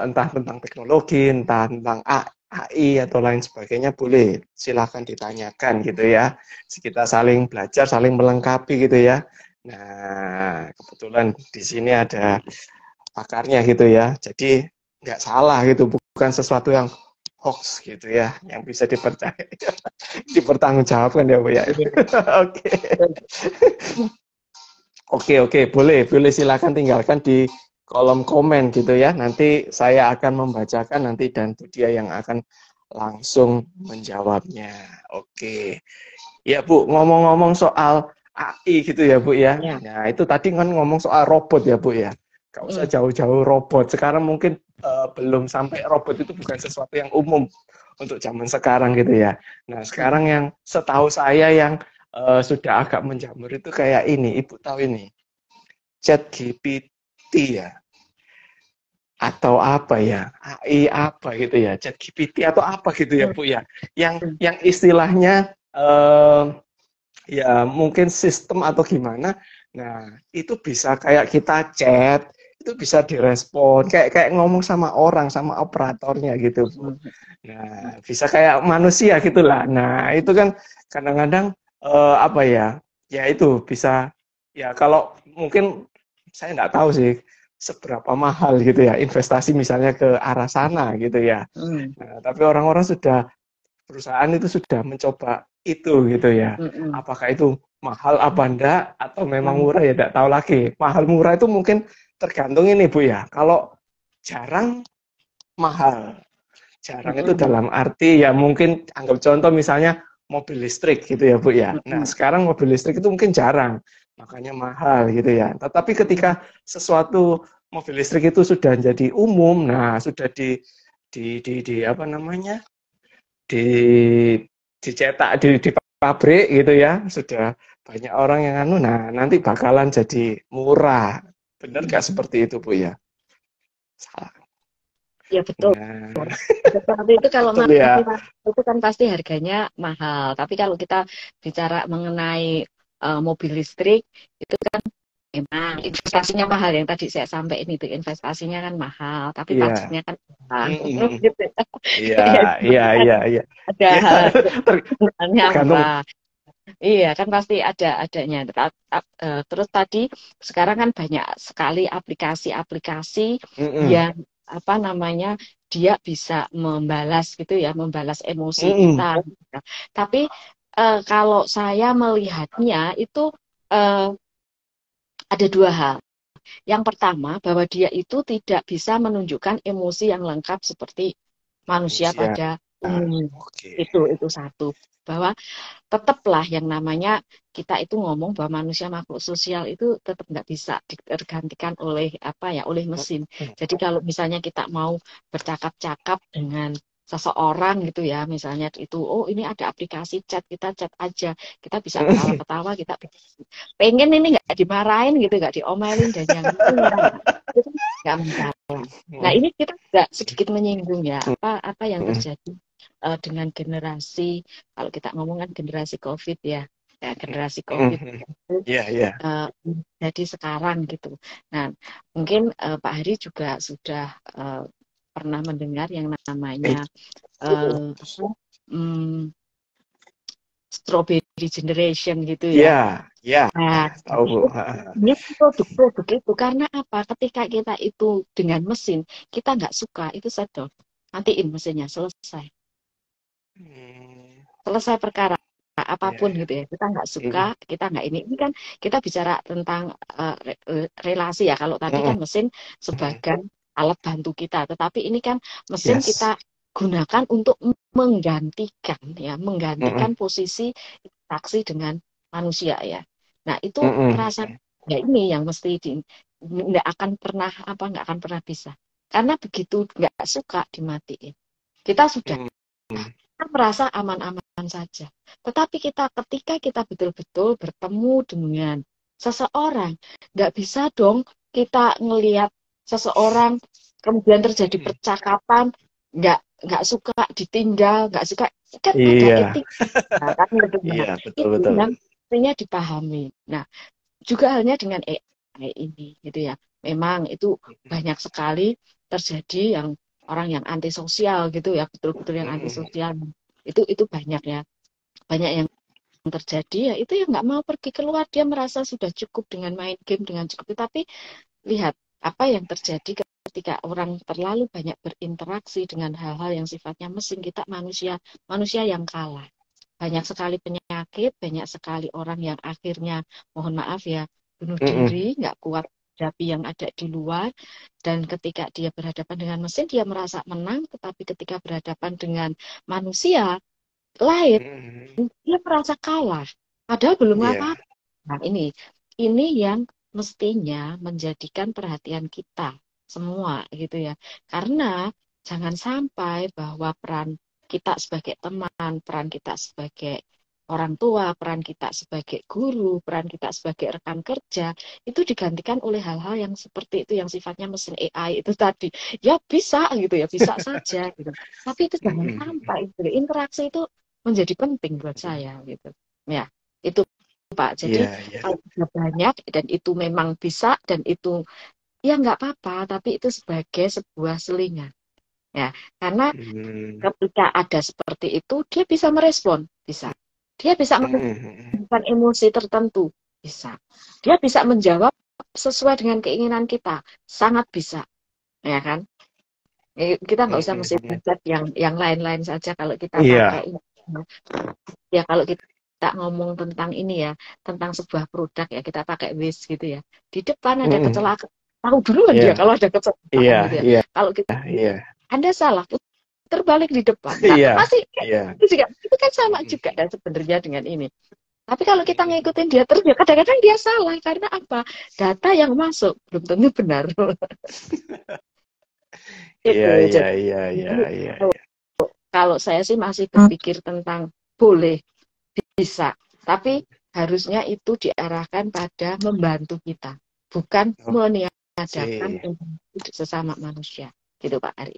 entah tentang teknologi, entah tentang AI atau lain sebagainya, boleh silakan ditanyakan gitu ya. Kita saling belajar, saling melengkapi gitu ya. Nah, kebetulan di sini ada pakarnya gitu ya. Jadi nggak salah gitu, bukan sesuatu yang hoax gitu ya, yang bisa dipercaya, dipertanggungjawabkan ya Bu ya. Iya. Oke. Oke, oke, boleh, boleh silakan tinggalkan di kolom komen gitu ya. Nanti saya akan membacakan nanti dan Bu Dia yang akan langsung menjawabnya. Oke. Ya Bu, ngomong-ngomong soal AI gitu ya Bu ya. Ya. Nah itu tadi kan ngomong soal robot ya Bu ya. Gak usah Mm. jauh-jauh robot. Sekarang mungkin belum sampai robot itu bukan sesuatu yang umum untuk zaman sekarang gitu ya. Nah sekarang yang setahu saya yang sudah agak menjamur itu kayak ini. Ibu tahu ini, ChatGPT ya. Atau apa ya, AI apa gitu ya, ChatGPT atau apa gitu ya Mm. Bu ya. Yang istilahnya ya mungkin sistem atau gimana. Nah, itu bisa kayak kita chat, itu bisa direspon, kayak kayak ngomong sama orang, sama operatornya gitu, Bu. Nah, bisa kayak manusia gitulah. Nah, itu kan kadang-kadang apa ya? Ya itu bisa ya kalau mungkin saya nggak tahu sih seberapa mahal gitu ya investasi misalnya ke arah sana gitu ya. Mm. Nah, tapi orang-orang sudah perusahaan itu sudah mencoba itu gitu ya. Mm. Apakah itu mahal apa enggak atau memang Mm. murah ya tidak tahu lagi. Mahal murah itu mungkin tergantung ini Bu ya. Kalau jarang mahal. Jarang itu Mm. dalam arti ya mungkin anggap contoh misalnya mobil listrik gitu ya Bu ya. Nah, Mm. sekarang mobil listrik itu mungkin jarang. Makanya mahal gitu ya. Tetapi ketika sesuatu mobil listrik itu sudah jadi umum, nah sudah di apa namanya? di dicetak di pabrik gitu ya, sudah banyak orang yang anu, nah nanti bakalan jadi murah. Benar Mm. gak seperti itu Bu ya? Salah. Ya betul. Nah, Seperti itu kalau betul manusia ya. itu kan pasti harganya mahal. Tapi kalau kita bicara mengenai mobil listrik itu kan memang investasinya mahal yang tadi saya sampaikan itu investasinya kan mahal. Tapi Iya. pajaknya kan mahal. Mm-mm. Gitu. Iya, Ya, iya, kan iya, iya. ada Ya, hal ter- sebenarnya tergantung. murah. Iya kan pasti adanya. Terus tadi sekarang kan banyak sekali aplikasi-aplikasi Mm-mm. yang apa namanya dia bisa membalas gitu ya, membalas emosi kita. Mm-mm. Tapi kalau saya melihatnya itu eh, ada dua hal. Yang pertama bahwa dia itu tidak bisa menunjukkan emosi yang lengkap seperti manusia Manusia. pada umumnya. Oke. Itu satu. Bahwa tetaplah yang namanya kita itu ngomong bahwa manusia makhluk sosial itu tetap nggak bisa tergantikan oleh apa ya oleh mesin. Mm-mm. Jadi kalau misalnya kita mau bercakap-cakap dengan seseorang gitu ya, misalnya itu oh ini ada aplikasi chat kita chat aja, kita bisa ketawa-ketawa, kita pengen ini nggak dimarahin gitu, nggak diomelin dan yang itu kan nggak masalah. Nah ini kita nggak sedikit menyinggung ya apa yang Mm-mm. terjadi dengan generasi kalau kita ngomong kan generasi COVID ya, ya generasi COVID Mm-mm. itu Iya, iya. uh, jadi sekarang gitu. Nah, mungkin Pak Hari juga sudah pernah mendengar yang namanya apa, hmm, strawberry generation gitu Iya, ya. Ya, Nah, tahu Bu. ini produk-produk itu karena apa? Ketika kita itu dengan mesin, kita nggak suka, itu sedot. Matiin mesinnya, selesai. Hmm, Selesai perkara. ya, Apapun ya. gitu ya. Kita nggak suka, Mm, kita nggak ini kan kita bicara tentang relasi ya. Kalau tadi mm, kan mesin mm. sebagai alat bantu kita, tetapi ini kan mesin kita Yes. gunakan untuk menggantikan ya, menggantikan Mm, posisi interaksi dengan manusia ya. Nah, itu mm, mm, perasaan ya ini yang mesti nggak akan pernah apa nggak akan pernah bisa. Karena begitu nggak suka dimatiin. Kita sudah mm, mm. kita merasa aman-aman saja. Tetapi ketika kita betul-betul bertemu dengan seseorang, nggak bisa dong kita ngelihat seseorang kemudian terjadi Mm. percakapan, nggak suka ditinggal, nggak suka kan ada Iya, etik kan gitu. iya Nah, betul itu betul. yang mestinya dipahami. Nah, juga halnya dengan AI ini gitu ya. Memang itu banyak sekali terjadi yang orang yang antisosial gitu ya, betul-betul yang Mm, antisosial. Itu banyak ya. Banyak yang terjadi ya itu yang nggak mau pergi keluar, dia merasa sudah cukup dengan main game dengan cukup. Tapi lihat apa yang terjadi ketika orang terlalu banyak berinteraksi dengan hal-hal yang sifatnya mesin, kita manusia manusia yang kalah. Banyak sekali penyakit, banyak sekali orang yang akhirnya, mohon maaf ya, bunuh mm, diri, nggak kuat hadapi yang ada di luar, dan ketika dia berhadapan dengan mesin, dia merasa menang, tetapi ketika berhadapan dengan manusia lain, mm. dia merasa kalah. Padahal belum Iya. apa-apa. Nah, ini yang mestinya menjadikan perhatian kita semua gitu ya. Karena jangan sampai bahwa peran kita sebagai teman, peran kita sebagai orang tua, peran kita sebagai guru, peran kita sebagai rekan kerja itu digantikan oleh hal-hal yang seperti itu yang sifatnya mesin AI itu tadi. Ya bisa gitu ya, bisa saja gitu. Tapi itu jangan Mm, sampai gitu. Interaksi itu menjadi penting buat mm. saya gitu. Ya, itu Pak. Jadi Iya, iya. kalau sudah banyak dan itu memang bisa dan itu ya nggak apa-apa, tapi itu sebagai sebuah selingan. Ya, karena Mm, ketika ada seperti itu, dia bisa merespon, bisa. Dia bisa mm, mm. menunjukkan emosi tertentu, bisa. Dia bisa menjawab sesuai dengan keinginan kita, sangat bisa, ya kan? Kita nggak usah Mm, mesti mm. chat yang lain-lain saja kalau kita pakai Iya. ini. Ya kalau kita ngomong tentang ini ya, tentang sebuah produk ya, kita pakai Wish gitu ya. Di depan ada Mm, kecelakaan, tahu duluan dia iya, kalau ada iya, kecelakaan gitu ya. iya, Kalau kita iya, Anda salah, terbalik di depan. Nah, iya, pasti iya. itu juga itu kan sama Mm, juga dan sebenarnya dengan ini. Tapi kalau kita mm. ngikutin dia terus ya kadang-kadang dia salah karena apa? Data yang masuk belum tentu benar. Iya, Itu. iya, Jadi iya, iya, iya, iya. kalau saya sih masih berpikir tentang boleh bisa, tapi harusnya itu diarahkan pada membantu kita, bukan Oh, meniadakan sih. sesama manusia. Gitu Pak Ari.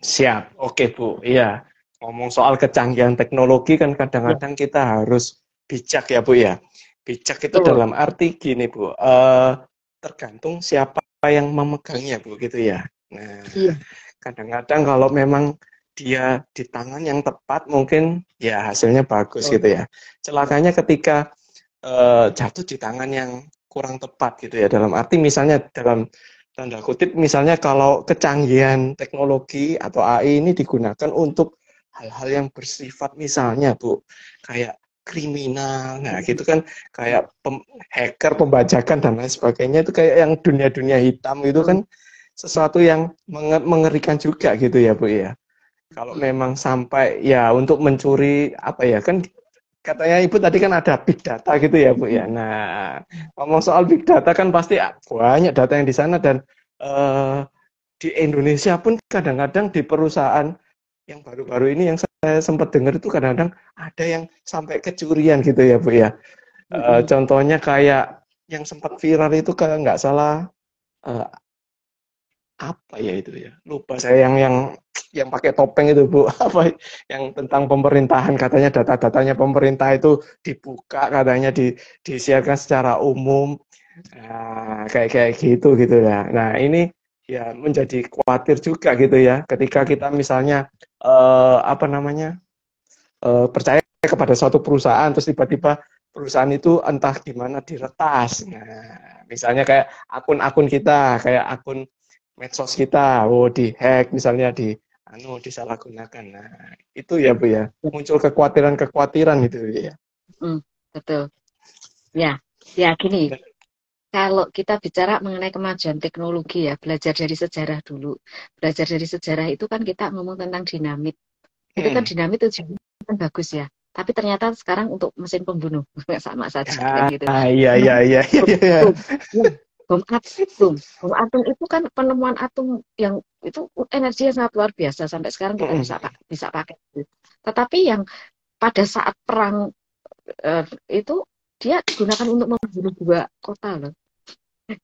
Siap. Oke, Bu. Iya. Ngomong soal kecanggihan teknologi kan Ya, kadang-kadang kita harus bijak ya, Bu ya. Bijak itu betul. dalam arti gini, Bu. Tergantung siapa yang memegangnya, Bu, gitu ya. Nah, Iya. kadang-kadang kalau memang dia di tangan yang tepat mungkin ya hasilnya bagus Betul. gitu ya. Celakanya ketika jatuh di tangan yang kurang tepat gitu ya. Dalam arti misalnya dalam tanda kutip misalnya kalau kecanggihan teknologi atau AI ini digunakan untuk hal-hal yang bersifat misalnya Bu kayak kriminal, nah gitu kan kayak hacker, pembajakan dan lain sebagainya itu kayak yang dunia-dunia hitam itu kan sesuatu yang mengerikan juga gitu ya Bu ya. Kalau memang sampai ya untuk mencuri apa ya kan katanya Ibu tadi kan ada big data gitu ya Bu ya. Nah, ngomong soal big data kan pasti banyak data yang di sana dan eh, di Indonesia pun kadang-kadang di perusahaan yang baru-baru ini yang saya sempat dengar itu kadang-kadang ada yang sampai kecurian gitu ya Bu ya. Contohnya kayak yang sempat viral itu kalau nggak salah eh, apa ya itu ya lupa saya yang pakai topeng itu Bu apa yang tentang pemerintahan katanya data-datanya pemerintah itu dibuka katanya disiarkan secara umum nah, kayak kayak gitu gitu ya nah ini ya menjadi khawatir juga gitu ya ketika kita misalnya apa namanya percaya kepada suatu perusahaan terus tiba-tiba perusahaan itu entah di mana diretas. Nah, misalnya kayak akun-akun kita, kayak akun medsos kita, dihack misalnya disalahgunakan. Nah, itu ya Bu ya, muncul kekhawatiran-kekhawatiran gitu ya. Betul. Ya, ya gini. Kalau kita bicara mengenai kemajuan teknologi ya, belajar dari sejarah dulu. Belajar dari sejarah itu kan kita ngomong tentang dinamit. Itu kan dinamit itu kan bagus ya. Tapi ternyata sekarang untuk mesin pembunuh sama saja kan gitu. Iya iya iya iya. Bom atom. Bom atom itu kan penemuan atom yang itu energinya sangat luar biasa sampai sekarang kita bisa pakai. Tetapi yang pada saat perang itu dia digunakan untuk membunuh 2 kota loh.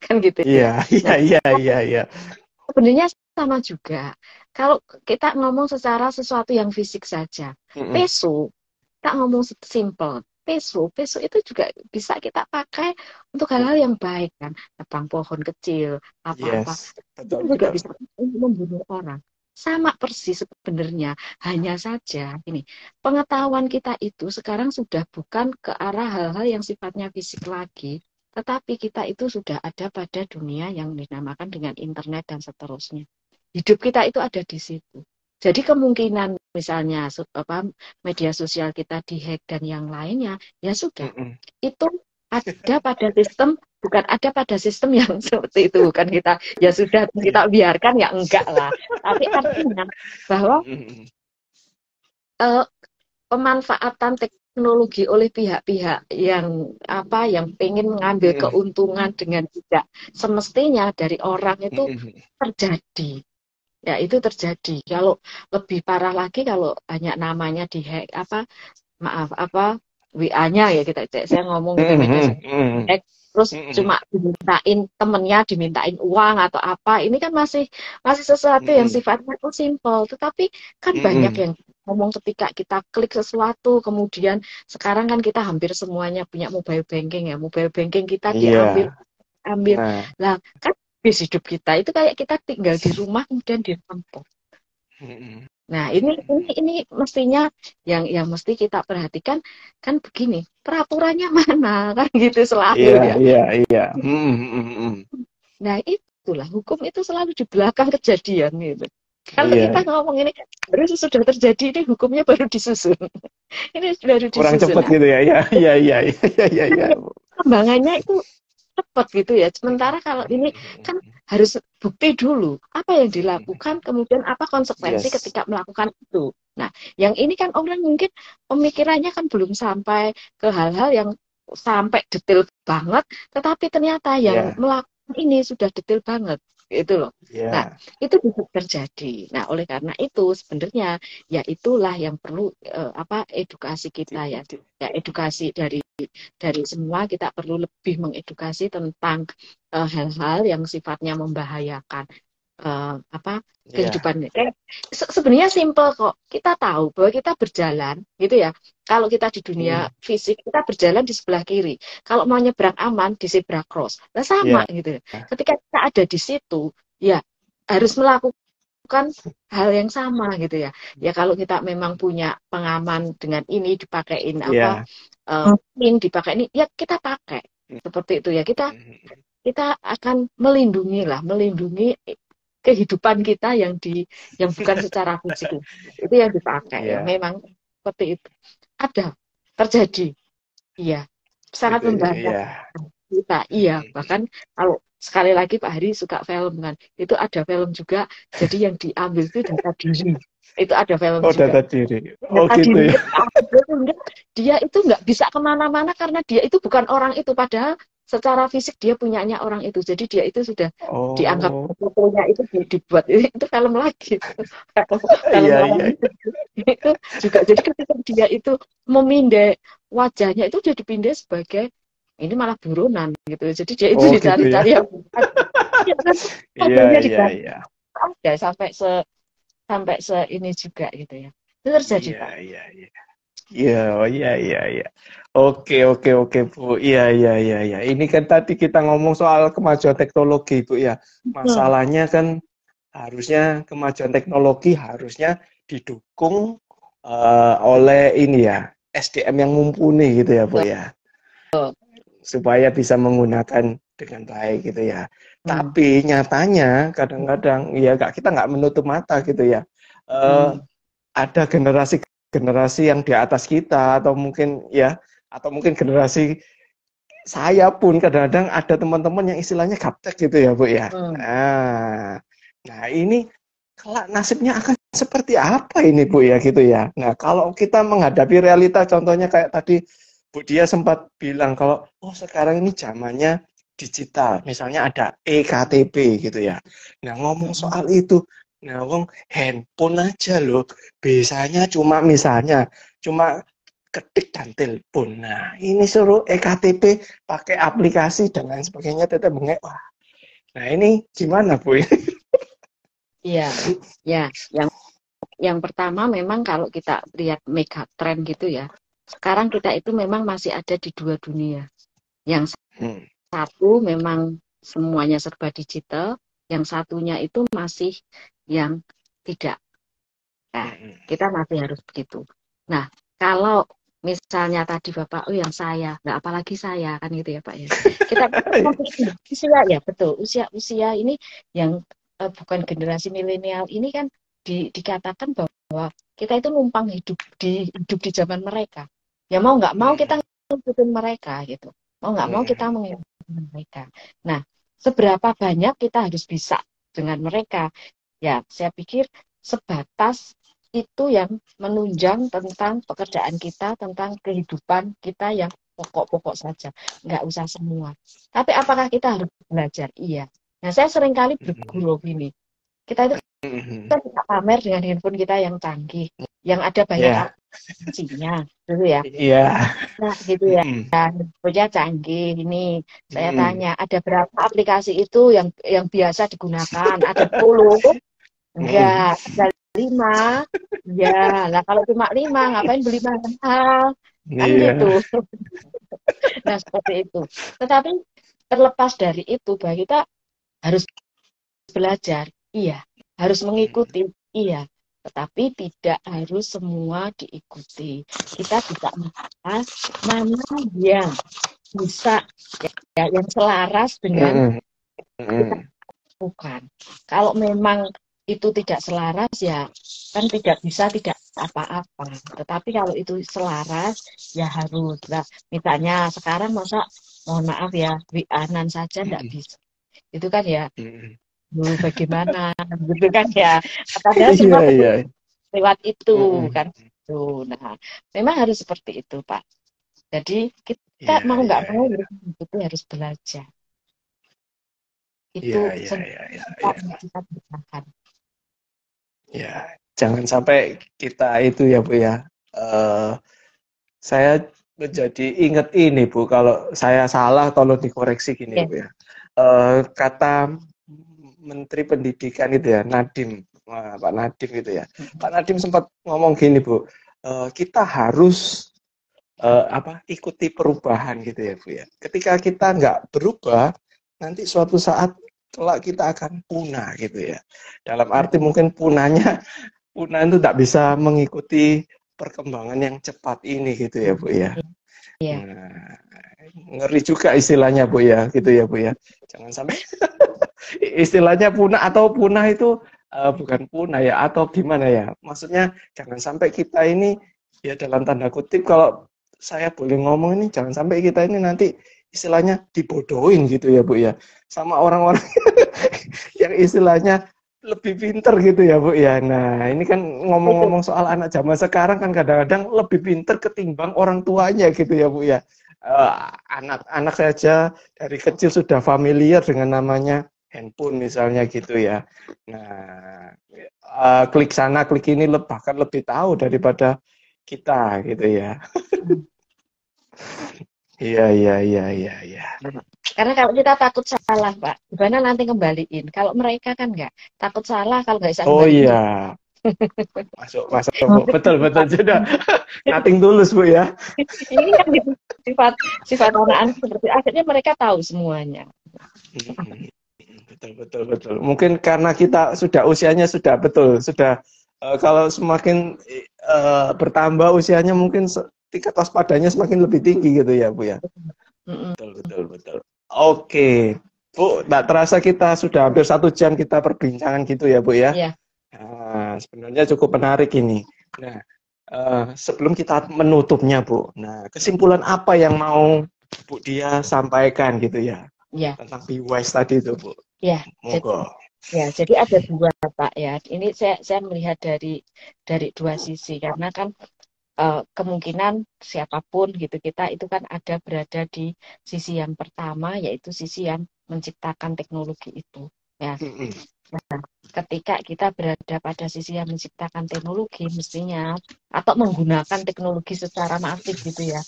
Kan gitu ya. Iya. Sebenarnya sama juga. Kalau kita ngomong secara sesuatu yang fisik saja, peso, kita ngomong simple. Peso itu juga bisa kita pakai untuk hal-hal yang baik kan, tebang pohon kecil, apa-apa. Itu juga bisa membunuh orang. Sama persis sebenarnya, hanya saja ini pengetahuan kita itu sekarang sudah bukan ke arah hal-hal yang sifatnya fisik lagi, tetapi kita itu sudah ada pada dunia yang dinamakan dengan internet dan seterusnya. Hidup kita itu ada di situ. Jadi kemungkinan misalnya media sosial kita dihack dan yang lainnya, ya sudah. Itu ada pada sistem, bukan ada pada sistem yang seperti itu. Bukan kita, ya sudah kita biarkan, ya enggak lah. Tapi artinya bahwa pemanfaatan teknologi oleh pihak-pihak yang pengen mengambil keuntungan dengan tidak semestinya dari orang itu terjadi. Ya itu terjadi. Kalau lebih parah lagi kalau hanya namanya dihack WA-nya ya saya ngomong gitu media hack, terus cuma dimintain uang atau apa, ini kan masih sesuatu yang sifatnya itu simple, tetapi kan banyak yang ngomong ketika kita klik sesuatu, kemudian sekarang kan kita hampir semuanya punya mobile banking ya, mobile banking kita diambil lah kan bis hidup kita itu kayak kita tinggal di rumah kemudian dirampok. Nah ini mestinya yang mesti kita perhatikan kan begini, peraturannya mana kan gitu selalu ya. Iya. Nah itulah hukum itu selalu di belakang kejadian gitu. Kalau kita ngomong ini baru sudah terjadi, ini hukumnya baru disusun. Ini baru disusun. Kurang cepat gitu ya. Iya. Kembangannya itu cepat gitu ya. Sementara kalau ini kan harus bukti dulu apa yang dilakukan, kemudian apa konsekuensi ketika melakukan itu. Nah, yang ini kan orang mungkin pemikirannya kan belum sampai ke hal-hal yang sampai detail banget, tetapi ternyata yang melakukan ini sudah detail banget. Itu loh. Nah, itu bisa terjadi. Nah, oleh karena itu sebenarnya ya itulah yang perlu edukasi kita ya. Ya edukasi dari semua, kita perlu lebih mengedukasi tentang hal-hal yang sifatnya membahayakan kehidupan. Sebenarnya simple kok. Kita tahu bahwa kita berjalan gitu ya. Kalau kita di dunia fisik, kita berjalan di sebelah kiri. Kalau mau nyebrang aman di zebra cross. Nah, sama gitu. Ketika kita ada di situ, ya harus melakukan hal yang sama gitu ya. Ya kalau kita memang punya pengaman dengan ini dipakein dipakai ini, ya kita pakai seperti itu ya. Kita akan melindungi kehidupan kita yang bukan secara fisik itu yang dipakai. Ya memang seperti itu ada terjadi, iya sangat membahayakan kita. Iya bahkan kalau sekali lagi Pak Hari suka film kan, itu ada film juga. Jadi yang diambil itu data diri. Itu ada film juga. Data diri. Gitu ya. Dia itu nggak bisa kemana-mana karena dia itu bukan orang itu, padahal secara fisik dia punyanya orang itu. Jadi dia itu sudah dianggap fotonya itu dibuat itu film lagi. Itu juga. Jadi ketika dia itu memindai wajahnya itu dia dipindai sebagai ini malah buronan gitu. Jadi dia itu dicari-cari yang bukan. Iya. Sampai ini juga gitu ya. Itu terjadi Pak. Iya. Oke Bu. Iya. Ini kan tadi kita ngomong soal kemajuan teknologi Bu ya. Masalahnya kan harusnya kemajuan teknologi harusnya didukung oleh ini ya, SDM yang mumpuni gitu ya Bu ya. supaya bisa menggunakan dengan baik gitu ya. Tapi nyatanya kadang-kadang ya kita nggak menutup mata gitu ya. Ada generasi yang di atas kita atau mungkin generasi saya pun kadang-kadang ada teman-teman yang istilahnya gaptek gitu ya Bu ya. Nah ini kelak nasibnya akan seperti apa ini Bu ya gitu ya. Nah kalau kita menghadapi realita contohnya kayak tadi Bu Dia sempat bilang kalau sekarang ini zamannya digital, misalnya ada eKTP gitu ya. Nah ngomong soal itu, nah handphone aja loh, biasanya cuma ketik dan telepon. Nah ini suruh eKTP pakai aplikasi dan lain sebagainya, tetap bengek. Wah, nah ini gimana Bu? Iya, ya. Yang pertama memang kalau kita lihat mega trend gitu ya, sekarang kita itu memang masih ada di dua dunia. Yang satu memang semuanya serba digital, yang satunya itu masih yang tidak. Nah, kita masih harus begitu. Nah, kalau misalnya tadi Bapak, yang saya, nggak apalagi saya, kan gitu ya Pak ya. Kita usia ya, betul. Usia ini yang bukan generasi milenial ini kan dikatakan bahwa kita itu numpang hidup di zaman mereka. Ya mau nggak mau kita ngikutin mereka gitu. Mau nggak mau kita mengikuti mereka. Nah, seberapa banyak kita harus bisa dengan mereka? Ya, saya pikir sebatas itu yang menunjang tentang pekerjaan kita, tentang kehidupan kita yang pokok-pokok saja. Nggak usah semua. Tapi apakah kita harus belajar? Iya. Nah, saya seringkali bergurau ini. Kita itu kan bisa pamer dengan handphone kita yang canggih, yang ada banyak aplikasinya, gitu ya. Nah, gitu ya. Handphonenya canggih. Ini saya tanya, ada berapa aplikasi itu yang biasa digunakan? Ada 10? Enggak, ada 5. Ya, lah kalau cuma 5, ngapain beli mahal? Kan gitu. Nah, seperti itu. Tetapi terlepas dari itu, bahwa kita harus belajar, iya. Harus mengikuti, iya. Tetapi tidak harus semua diikuti. Kita bisa melihat mana yang bisa, yang selaras dengan kita lakukan. Kalau memang itu tidak selaras, ya kan tidak apa-apa. Tetapi kalau itu selaras, ya harus. Nah, misalnya sekarang mohon maaf ya, WA-an saja tidak bisa. Itu kan ya, bagaimana gitu kan ya. Padahal semua lewat itu kan. Nah, memang harus seperti itu Pak. Jadi kita mau nggak mau itu harus belajar. Itu kita gunakan. Ya, jangan sampai kita itu ya Bu ya. Saya menjadi ingat ini Bu, kalau saya salah tolong dikoreksi gini Bu ya. Kata Menteri Pendidikan itu ya, Nadiem, Pak Nadiem gitu ya. Pak Nadiem sempat ngomong gini Bu, kita harus ikuti perubahan gitu ya Bu ya. Ketika kita nggak berubah, nanti suatu saat kelak kita akan punah gitu ya. Dalam arti mungkin punah itu tidak bisa mengikuti perkembangan yang cepat ini gitu ya Bu ya. Nah, ngeri juga istilahnya Bu ya, gitu ya Bu ya. Jangan sampai istilahnya punah itu bukan punah ya, atau gimana ya. Maksudnya jangan sampai kita ini ya dalam tanda kutip, kalau saya boleh ngomong ini, jangan sampai kita ini nanti istilahnya dibodohin gitu ya Bu ya, sama orang-orang yang istilahnya lebih pinter gitu ya Bu ya. Nah ini kan ngomong-ngomong soal anak zaman sekarang kan kadang-kadang lebih pinter ketimbang orang tuanya gitu ya Bu ya. Anak-anak saja dari kecil sudah familiar dengan namanya handphone misalnya gitu ya. Nah klik sana klik ini bahkan lebih tahu daripada kita gitu ya. Iya. Karena kalau kita takut salah, Pak, gimana nanti kembaliin? Kalau mereka kan nggak takut salah, kalau nggak bisa kembaliin. Oh iya, masuk betul sudah. Nothing tulus Bu ya. Ini kan sifat anak-anak seperti akhirnya mereka tahu semuanya. Betul. Mungkin karena kita usianya sudah kalau semakin bertambah usianya mungkin tingkat waspadanya semakin lebih tinggi gitu ya Bu ya. Mm-mm. Betul, betul, betul. Oke, Bu, tak terasa kita sudah hampir 1 jam kita perbincangan gitu ya Bu ya. Ya, Nah, sebenarnya cukup menarik ini. Nah, sebelum kita menutupnya Bu, nah kesimpulan apa yang mau Bu Dia sampaikan gitu ya ya, tentang be wise tadi itu Bu? ya. Jadi, Monggo. jadi ada dua Pak ya. Ini saya melihat dari dua sisi karena kan kemungkinan siapapun gitu kita itu kan ada berada di sisi yang pertama yaitu sisi yang menciptakan teknologi itu. Ya, Mm-mm. ketika kita berada pada sisi yang menciptakan teknologi mestinya atau menggunakan teknologi secara masif gitu ya.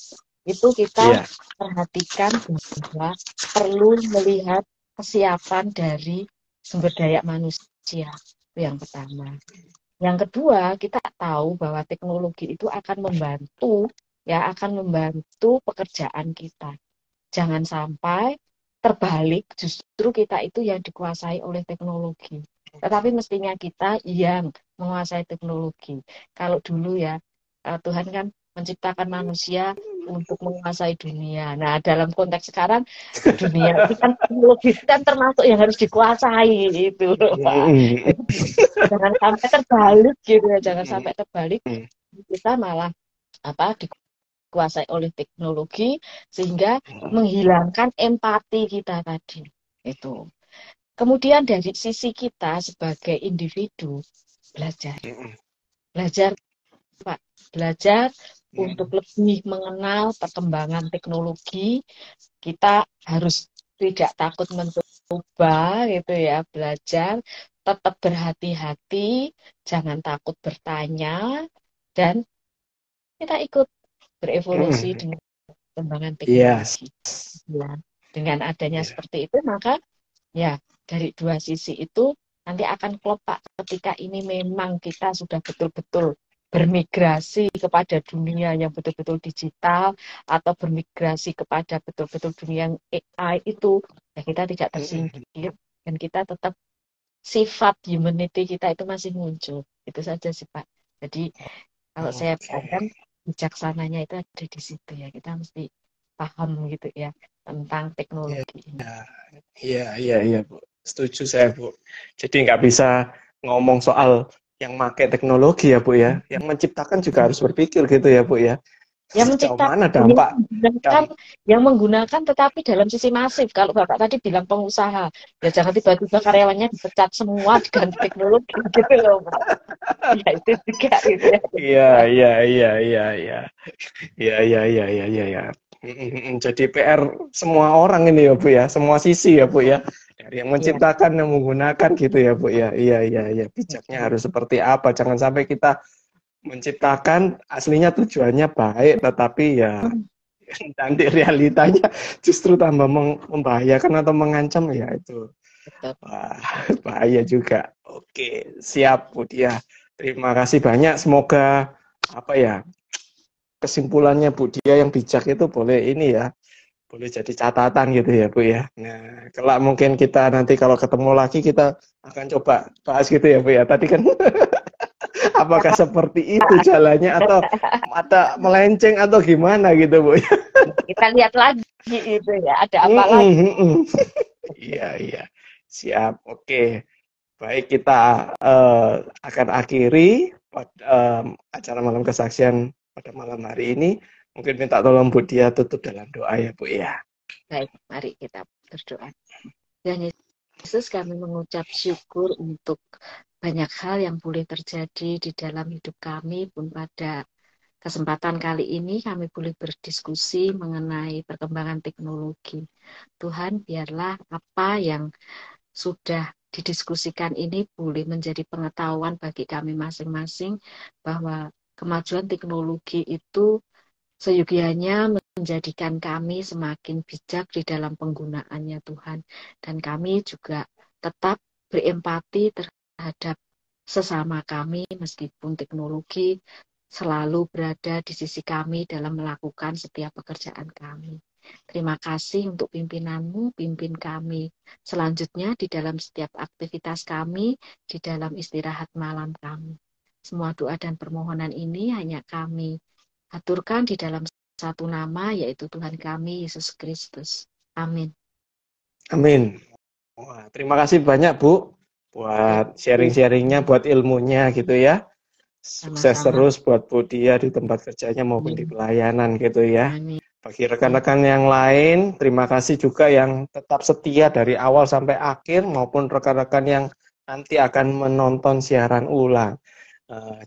Itu kita Iya. perhatikan bahwa perlu melihat kesiapan dari sumber daya manusia. Itu yang pertama. Yang kedua, kita tahu bahwa teknologi itu akan membantu pekerjaan kita. Jangan sampai terbalik, justru kita itu yang dikuasai oleh teknologi. Tetapi mestinya kita yang menguasai teknologi. Kalau dulu ya, Tuhan kan menciptakan manusia untuk menguasai dunia. Nah, dalam konteks sekarang, dunia ini kan teknologi kan termasuk yang harus dikuasai itu loh, Pak. Mm-mm. Jadi, jangan sampai terbalik gitu ya, jangan sampai terbalik Mm-mm. kita malah dikuasai oleh teknologi sehingga menghilangkan empati kita tadi itu. Kemudian dari sisi kita sebagai individu belajar Pak, belajar untuk lebih mengenal perkembangan teknologi. Kita harus tidak takut mencoba gitu ya, belajar, tetap berhati-hati, jangan takut bertanya, dan kita ikut berevolusi Mm-mm. dengan perkembangan Yes. teknologi. Ya, dengan adanya Yeah. seperti itu, maka ya dari dua sisi itu nanti akan klop Pak ketika ini memang kita sudah betul-betul bermigrasi kepada dunia yang betul-betul digital atau bermigrasi kepada betul-betul dunia yang AI itu, ya kita tidak tersingkir dan kita tetap sifat humanity kita itu masih muncul. Itu saja sih Pak. Jadi kalau saya Oke. bayangkan bijaksananya itu ada di situ ya. Kita mesti paham gitu ya tentang Iya, teknologi ini. iya, iya, iya, Bu. Setuju saya, Bu. Jadi nggak bisa ngomong soal yang pakai teknologi ya, Bu ya. Yang menciptakan juga harus berpikir gitu ya, Bu ya. Yang Sejauh menciptakan, mana dampak dampak yang menggunakan tetapi dalam sisi masif. Kalau Bapak tadi bilang pengusaha, ya jangan tiba-tiba karyawannya dipecat semua diganti teknologi gitu loh, Pak. Ya itu juga gitu ya. iya, iya, iya, iya, iya. Iya, iya, iya, iya, iya, iya. Jadi PR semua orang ini ya, Bu ya. Semua sisi ya, Bu ya. Dari yang Iya. menciptakan, yang menggunakan gitu ya, Bu ya. Iya, iya, iya. Bijaknya harus seperti apa? Jangan sampai kita menciptakan aslinya tujuannya baik, tetapi ya nanti realitanya justru tambah membahayakan atau mengancam ya itu. Betul. Wah, bahaya juga. Oke, siap Bu Dia. Terima kasih banyak. Semoga apa ya kesimpulannya Bu Dia yang bijak itu boleh ini ya, boleh jadi catatan gitu ya Bu ya. Nah, kelak mungkin kita nanti kalau ketemu lagi kita akan coba bahas gitu ya Bu ya. Tadi kan apakah seperti itu jalannya atau ada melenceng atau gimana gitu Bu ya. Kita lihat lagi itu ya, ada apa lagi. Iya, iya. Siap. Oke. Baik, kita akan akhiri acara malam kesaksian pada malam hari ini. Mungkin minta tolong Bu Dia tutup dalam doa ya Bu ya. Baik, mari kita berdoa. Dan Yesus, kami mengucap syukur untuk banyak hal yang boleh terjadi di dalam hidup kami pun pada kesempatan kali ini kami boleh berdiskusi mengenai perkembangan teknologi. Tuhan, biarlah apa yang sudah didiskusikan ini boleh menjadi pengetahuan bagi kami masing-masing bahwa kemajuan teknologi itu seyogianya menjadikan kami semakin bijak di dalam penggunaannya Tuhan. Dan kami juga tetap berempati terhadap sesama kami meskipun teknologi selalu berada di sisi kami dalam melakukan setiap pekerjaan kami. Terima kasih untuk pimpinanmu, pimpin kami selanjutnya di dalam setiap aktivitas kami, di dalam istirahat malam kami. Semua doa dan permohonan ini hanya kami aturkan di dalam satu nama, yaitu Tuhan kami, Yesus Kristus. Amin. Amin. Wah, terima kasih banyak Bu Ya, buat Bu. sharing-sharingnya, buat ilmunya gitu ya. Sukses Sama-sama. terus buat Bu Dia di tempat kerjanya maupun di Amin. pelayanan gitu ya. Amin. Bagi rekan-rekan yang lain, terima kasih juga yang tetap setia dari awal sampai akhir maupun rekan-rekan yang nanti akan menonton siaran ulang.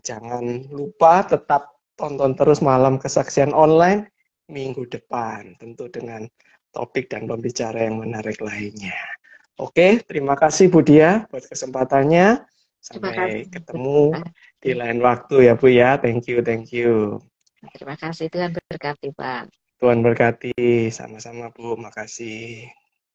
Jangan lupa tetap tonton terus Malam Kesaksian Online minggu depan, tentu dengan topik dan pembicara yang menarik lainnya. Oke, terima kasih Bu Dia buat kesempatannya. Terima kasih. Sampai ketemu di lain waktu ya Bu ya. Thank you, thank you. Terima kasih, Tuhan berkati, Pak. Tuhan berkati, sama-sama Bu, makasih.